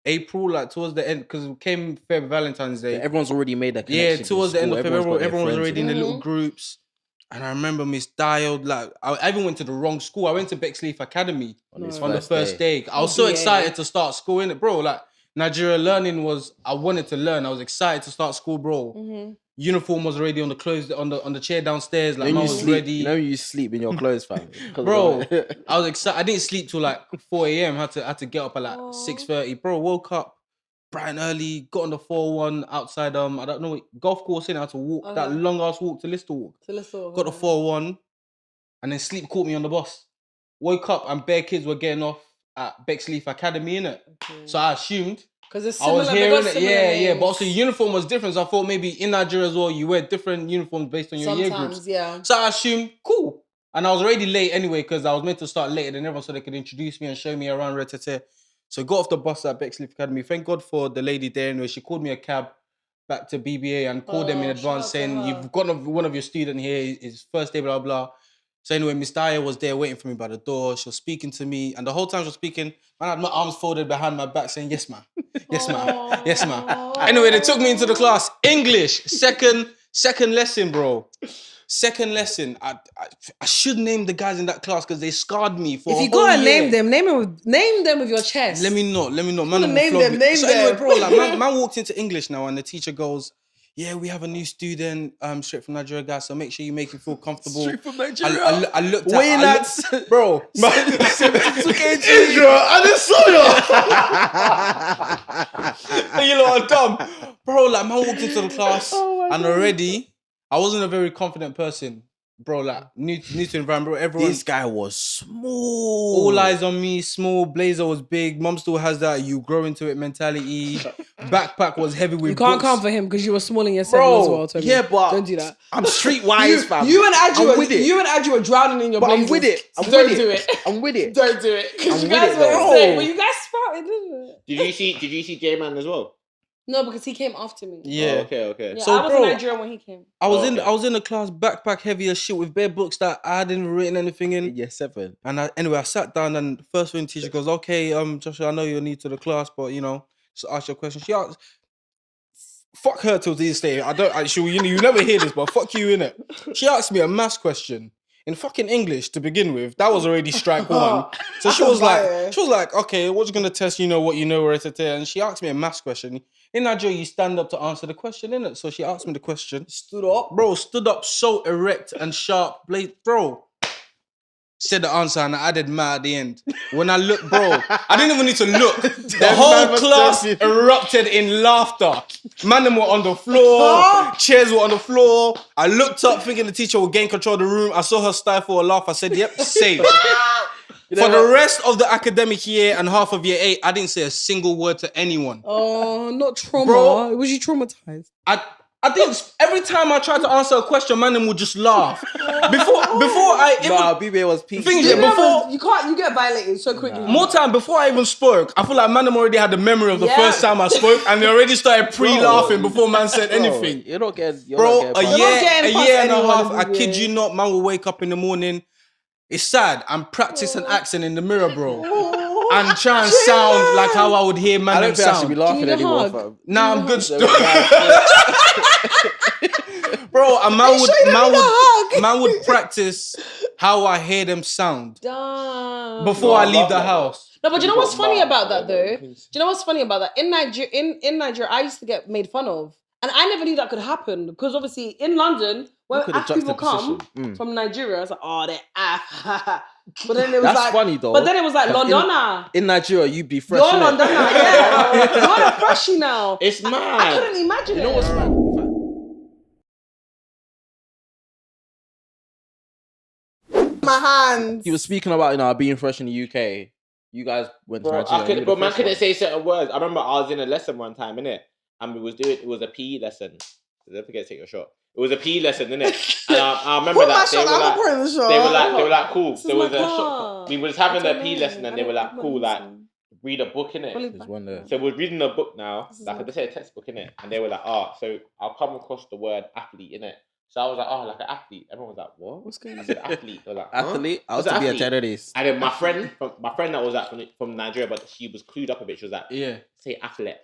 [SPEAKER 3] April, like towards the end, because it came Feb Valentine's Day.
[SPEAKER 2] Yeah, everyone's already made that connection.
[SPEAKER 3] Yeah, towards the end of Feb, everyone was already in the little groups, and I remember misdialed. Like I even went to the wrong school. I went to Bexley Academy on the first day. I was so excited to start school, innit, bro. Like Nigeria learning I wanted to learn. I was excited to start school, bro. Uniform was already on the clothes on the chair downstairs. Like, man was ready.
[SPEAKER 2] You know you sleep in your clothes, fam.
[SPEAKER 3] Bro, I was excited. I didn't sleep till like 4 a.m. Had to get up at like 6:30. Bro, woke up bright and early. Got on the 401 outside. I don't know, golf course. I had to walk that long ass walk to Lister Walk. Got the 401, and then sleep caught me on the bus. Woke up and bare kids were getting off at Bexley Academy, innit? So I assumed
[SPEAKER 5] Because it's
[SPEAKER 3] I
[SPEAKER 5] similar.
[SPEAKER 3] was
[SPEAKER 5] They
[SPEAKER 3] hearing
[SPEAKER 5] got
[SPEAKER 3] it.
[SPEAKER 5] similar
[SPEAKER 3] Yeah.
[SPEAKER 5] names.
[SPEAKER 3] But also uniform was different. So I thought maybe in Nigeria as well, you wear different uniforms based on your year groups.
[SPEAKER 5] Sometimes, yeah.
[SPEAKER 3] So I assumed, cool. And I was already late anyway because I was meant to start later than everyone so they could introduce me and show me around Retete. So I got off the bus at Bexley Academy. Thank God for the lady there anyway. She called me a cab back to BBA and called them in advance saying, you've got one of your students here, his first day, blah, blah. So anyway, Miss Daya was there waiting for me by the door. She was speaking to me. And the whole time she was speaking, I had my arms folded behind my back saying, yes, ma'am. Yes, ma'am. Yes, ma'am. Anyway, they took me into the class. English, second lesson, bro. Second lesson. I should name the guys in that class because they scarred me for.
[SPEAKER 5] If you
[SPEAKER 3] a whole
[SPEAKER 5] gotta
[SPEAKER 3] year.
[SPEAKER 5] name them with your chest.
[SPEAKER 3] Let me not. Man,
[SPEAKER 5] name them.
[SPEAKER 3] so anyway, bro, like man walked into English now, and the teacher goes, "Yeah, we have a new student, straight from Nigeria, guys. So make sure you make him feel comfortable."
[SPEAKER 2] Straight from Nigeria.
[SPEAKER 3] I looked at,
[SPEAKER 2] Weighing
[SPEAKER 3] I
[SPEAKER 2] that,
[SPEAKER 3] looked, bro.
[SPEAKER 2] 72 kg.
[SPEAKER 4] I just saw you.
[SPEAKER 3] You lot are dumb, bro. Like man walked into the class, and already I wasn't a very confident person, bro. Like new to environment, bro. Everyone.
[SPEAKER 2] This guy was small.
[SPEAKER 3] All eyes on me, small. Blazer was big. Mum still has that you grow into it mentality. Backpack was heavy with
[SPEAKER 5] You can't
[SPEAKER 3] books.
[SPEAKER 5] come for him because you were small in your
[SPEAKER 3] Bro,
[SPEAKER 5] as well, Toby.
[SPEAKER 2] Yeah, but
[SPEAKER 5] don't do that.
[SPEAKER 2] I'm streetwise, fam.
[SPEAKER 5] You and Adju
[SPEAKER 2] I'm with it.
[SPEAKER 5] you and Adju were drowning in your
[SPEAKER 2] But
[SPEAKER 5] blazers.
[SPEAKER 2] I'm with it. I'm
[SPEAKER 5] Don't
[SPEAKER 2] with
[SPEAKER 5] do
[SPEAKER 2] it.
[SPEAKER 5] it.
[SPEAKER 2] I'm with it.
[SPEAKER 5] Don't do it. Because
[SPEAKER 2] I'm
[SPEAKER 5] you guys
[SPEAKER 2] with it,
[SPEAKER 5] were
[SPEAKER 2] though.
[SPEAKER 5] insane. But you guys sprouted, didn't it?
[SPEAKER 4] Did you see Jman as well?
[SPEAKER 5] No, because he came after me.
[SPEAKER 3] Yeah.
[SPEAKER 4] Oh, okay.
[SPEAKER 5] Yeah,
[SPEAKER 3] So,
[SPEAKER 5] I was
[SPEAKER 3] bro,
[SPEAKER 5] in Nigeria when he came.
[SPEAKER 3] I was
[SPEAKER 4] okay.
[SPEAKER 3] I was in the class, backpack heavy as shit with bare books that I hadn't written anything in.
[SPEAKER 2] Yeah, 7.
[SPEAKER 3] And anyway, I sat down and the first thing the teacher goes, "Okay, Joshua, I know you're new to the class, but you know, just ask your question." She asked, "Fuck her till this day." You never hear this, but fuck you innit. She asked me a maths question in fucking English to begin with. That was already strike one. So she was like, "Okay, what's gonna test? You know what you know, right?" And she asked me a maths question. In Nigeria, you stand up to answer the question, innit? So she asked me the question.
[SPEAKER 5] Stood up.
[SPEAKER 3] Bro, stood up so erect and sharp. Bro, said the answer and I added mad at the end. When I looked, bro, I didn't even need to look. The whole class erupted in laughter. Man, them were on the floor. Chairs were on the floor. I looked up thinking the teacher would gain control of the room. I saw her stifle a laugh. I said, yep, safe. For the rest of the academic year and half of year 8, I didn't say a single word to anyone.
[SPEAKER 5] Oh, not trauma.
[SPEAKER 3] Bro.
[SPEAKER 5] Was you traumatized?
[SPEAKER 3] I think every time I tried to answer a question, man, them would just laugh. Before I even...
[SPEAKER 2] Nah, BBA was peak.
[SPEAKER 3] Thing is, before...
[SPEAKER 5] You get violated so quickly.
[SPEAKER 3] More time, before I even spoke, I feel like man them already had the memory of the first time I spoke and they already started pre-laughing before man said anything.
[SPEAKER 2] You're not getting...
[SPEAKER 3] Bro, a year and a half, I
[SPEAKER 5] anyone,
[SPEAKER 3] kid you not, man will wake up in the morning. It's sad. I'm practicing accent in the mirror, bro. And try and sound like how I would hear man
[SPEAKER 2] I
[SPEAKER 3] them
[SPEAKER 2] don't think I should be
[SPEAKER 3] sound.
[SPEAKER 2] laughing
[SPEAKER 5] Do you need a
[SPEAKER 2] anymore,
[SPEAKER 5] hug?
[SPEAKER 2] fam.
[SPEAKER 3] Nah, I'm good.
[SPEAKER 2] So
[SPEAKER 3] Bro, and man would practice how I hear them sound
[SPEAKER 5] Damn.
[SPEAKER 3] before I leave the house.
[SPEAKER 5] No, but you know what's funny about that though? Do you know what's funny about that? In Nigeria, I used to get made fun of. And I never knew that could happen because obviously in London, when
[SPEAKER 2] Look at the
[SPEAKER 5] people come
[SPEAKER 2] juxtaposition.
[SPEAKER 5] from Nigeria, it's like, oh, they're Af. But then it was
[SPEAKER 2] That's
[SPEAKER 5] like,
[SPEAKER 2] funny though.
[SPEAKER 5] But then it was like,
[SPEAKER 2] 'Cause
[SPEAKER 5] Londona.
[SPEAKER 2] in Nigeria, you'd be fresh.
[SPEAKER 5] You're
[SPEAKER 2] innit?
[SPEAKER 5] Londona, yeah. You're a freshie now.
[SPEAKER 4] It's mad.
[SPEAKER 5] I couldn't imagine
[SPEAKER 2] You
[SPEAKER 5] it.
[SPEAKER 2] know what's mad?
[SPEAKER 5] My hands.
[SPEAKER 2] He was speaking about being fresh in the UK. You guys went to
[SPEAKER 4] Bro,
[SPEAKER 2] Nigeria.
[SPEAKER 4] man couldn't say certain words. I remember I was in a lesson one time, innit? And it was a PE lesson. Don't forget to take your shot. It was a PE lesson, innit? And I remember
[SPEAKER 5] Put my
[SPEAKER 4] that
[SPEAKER 5] shot, I'm putting the shot.
[SPEAKER 4] they were like, cool.
[SPEAKER 5] This is
[SPEAKER 4] There was
[SPEAKER 5] my
[SPEAKER 4] a
[SPEAKER 5] car.
[SPEAKER 4] we was having
[SPEAKER 5] I
[SPEAKER 4] a
[SPEAKER 5] don't
[SPEAKER 4] PE
[SPEAKER 5] know.
[SPEAKER 4] lesson and they were like, cool, like read a book, innit?
[SPEAKER 2] There's one there.
[SPEAKER 4] So we're reading a book now,
[SPEAKER 5] This is
[SPEAKER 4] like
[SPEAKER 5] my-
[SPEAKER 4] they say a textbook, innit? And they were like, so I'll come across the word athlete, innit? So I was like, like an athlete. Everyone was like, what?
[SPEAKER 5] What's going
[SPEAKER 4] I
[SPEAKER 5] on?
[SPEAKER 4] said athlete. They were like, huh?
[SPEAKER 2] Athlete? I was
[SPEAKER 4] What's
[SPEAKER 2] to be a
[SPEAKER 4] athlete?
[SPEAKER 2] terrorist.
[SPEAKER 4] And then my friend that was from Nigeria, but she was clued up a bit. She was like,
[SPEAKER 3] Yeah.
[SPEAKER 4] say athlete.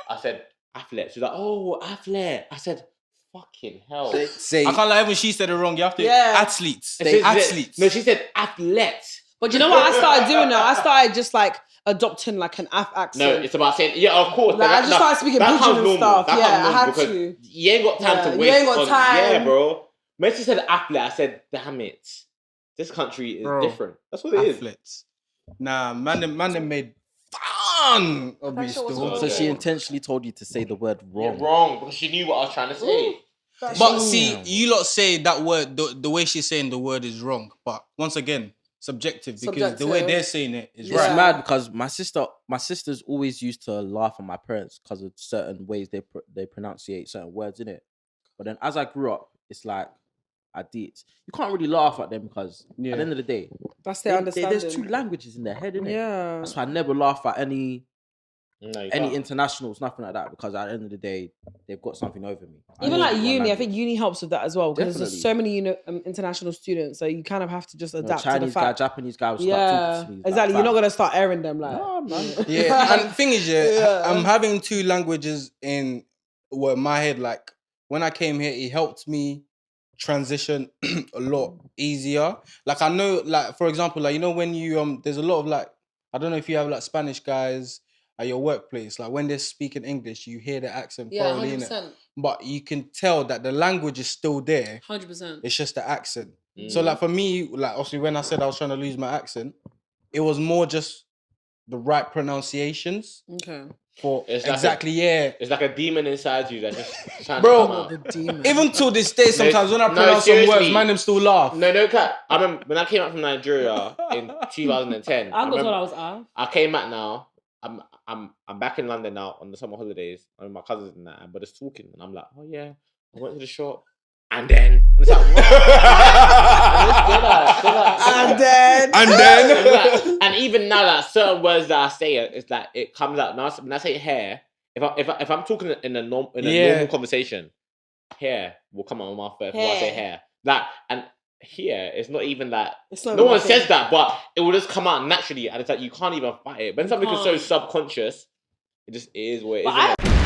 [SPEAKER 4] I said athlete. She was like, oh, athlete. I said, fucking hell.
[SPEAKER 2] Say
[SPEAKER 3] I can't lie, even she said it wrong. You have to athletes.
[SPEAKER 4] Say
[SPEAKER 3] Athletes.
[SPEAKER 4] No, she said athlete.
[SPEAKER 5] But you know what I started doing now? I started just like adopting like an Af accent.
[SPEAKER 4] No, it's about saying, yeah, of course.
[SPEAKER 5] Like, I just started speaking
[SPEAKER 4] that
[SPEAKER 5] pidgin
[SPEAKER 4] comes
[SPEAKER 5] and
[SPEAKER 4] normal.
[SPEAKER 5] stuff.
[SPEAKER 4] That
[SPEAKER 5] Yeah,
[SPEAKER 4] comes
[SPEAKER 5] I
[SPEAKER 4] normal
[SPEAKER 5] had
[SPEAKER 4] because
[SPEAKER 5] to.
[SPEAKER 4] You ain't got time
[SPEAKER 5] Yeah,
[SPEAKER 4] to
[SPEAKER 5] you
[SPEAKER 4] waste.
[SPEAKER 5] ain't got time.
[SPEAKER 4] Yeah, bro. When she said athlete, I said, damn it. This country is
[SPEAKER 3] Bro,
[SPEAKER 4] different. That's what it is.
[SPEAKER 3] Athletes. Nah, man, them made fun of me
[SPEAKER 5] That's what was
[SPEAKER 3] still.
[SPEAKER 5] wrong.
[SPEAKER 2] so she intentionally told you to say the word
[SPEAKER 4] You're
[SPEAKER 2] wrong.
[SPEAKER 4] wrong because she knew what I was trying to say.
[SPEAKER 3] But see, you lot say that word, the way she's saying the word is wrong. But once again, subjective because the way they're saying it is right.
[SPEAKER 2] It's mad because my sisters always used to laugh at my parents because of certain ways they pronunciate certain words in it. But then as I grew up, it's like I did. You can't really laugh at them because at the end of the day,
[SPEAKER 1] that's their understanding.
[SPEAKER 2] There's two languages in their head, innit?
[SPEAKER 1] Yeah.
[SPEAKER 2] That's why I never laugh at any internationals, nothing like that, because at the end of the day, they've got something over me.
[SPEAKER 1] Even like uni, I think uni helps with that as well because there's so many international students, so you kind of have to just adapt to the fact.
[SPEAKER 2] Chinese guy, Japanese guy will start talking to me.
[SPEAKER 1] Exactly.
[SPEAKER 2] Like,
[SPEAKER 1] you're not gonna start airing them like.
[SPEAKER 2] No, man.
[SPEAKER 3] Yeah, and the thing is, I'm having two languages in my head. Like when I came here, it helped me transition a lot easier. Like I know, like for example, like you know when you there's a lot of like I don't know if you have like Spanish guys at your workplace, like when they're speaking English, you hear the accent thoroughly in it, but you can tell that the language is still there.
[SPEAKER 5] 100%.
[SPEAKER 3] It's just the accent. So like for me, like obviously when I said I was trying to lose my accent, it was more just the right pronunciations.
[SPEAKER 5] Okay.
[SPEAKER 3] For
[SPEAKER 4] it's
[SPEAKER 3] exactly,
[SPEAKER 4] it's like a demon inside you that just trying
[SPEAKER 3] bro,
[SPEAKER 4] to come out.
[SPEAKER 5] The demon.
[SPEAKER 3] Even to this day, sometimes when I pronounce some words, man, them still laugh.
[SPEAKER 4] No, cat. I remember when I came out from Nigeria in 2010.
[SPEAKER 5] I got what I was at.
[SPEAKER 4] I came back now. I'm back in London now on the summer holidays. I'm with my cousins and that, but it's talking, and I'm like, oh yeah, I went to the shop, and then and it's like,
[SPEAKER 3] and then,
[SPEAKER 4] and even now that certain words that I say, it's like it comes out. Now when I say hair, if I'm talking in a normal conversation, hair will come out of my mouth first before I say hair. Like and. Here, it's not even that. No one says that, but it will just come out naturally, and it's like you can't even fight it. When something is so subconscious, it is what it is.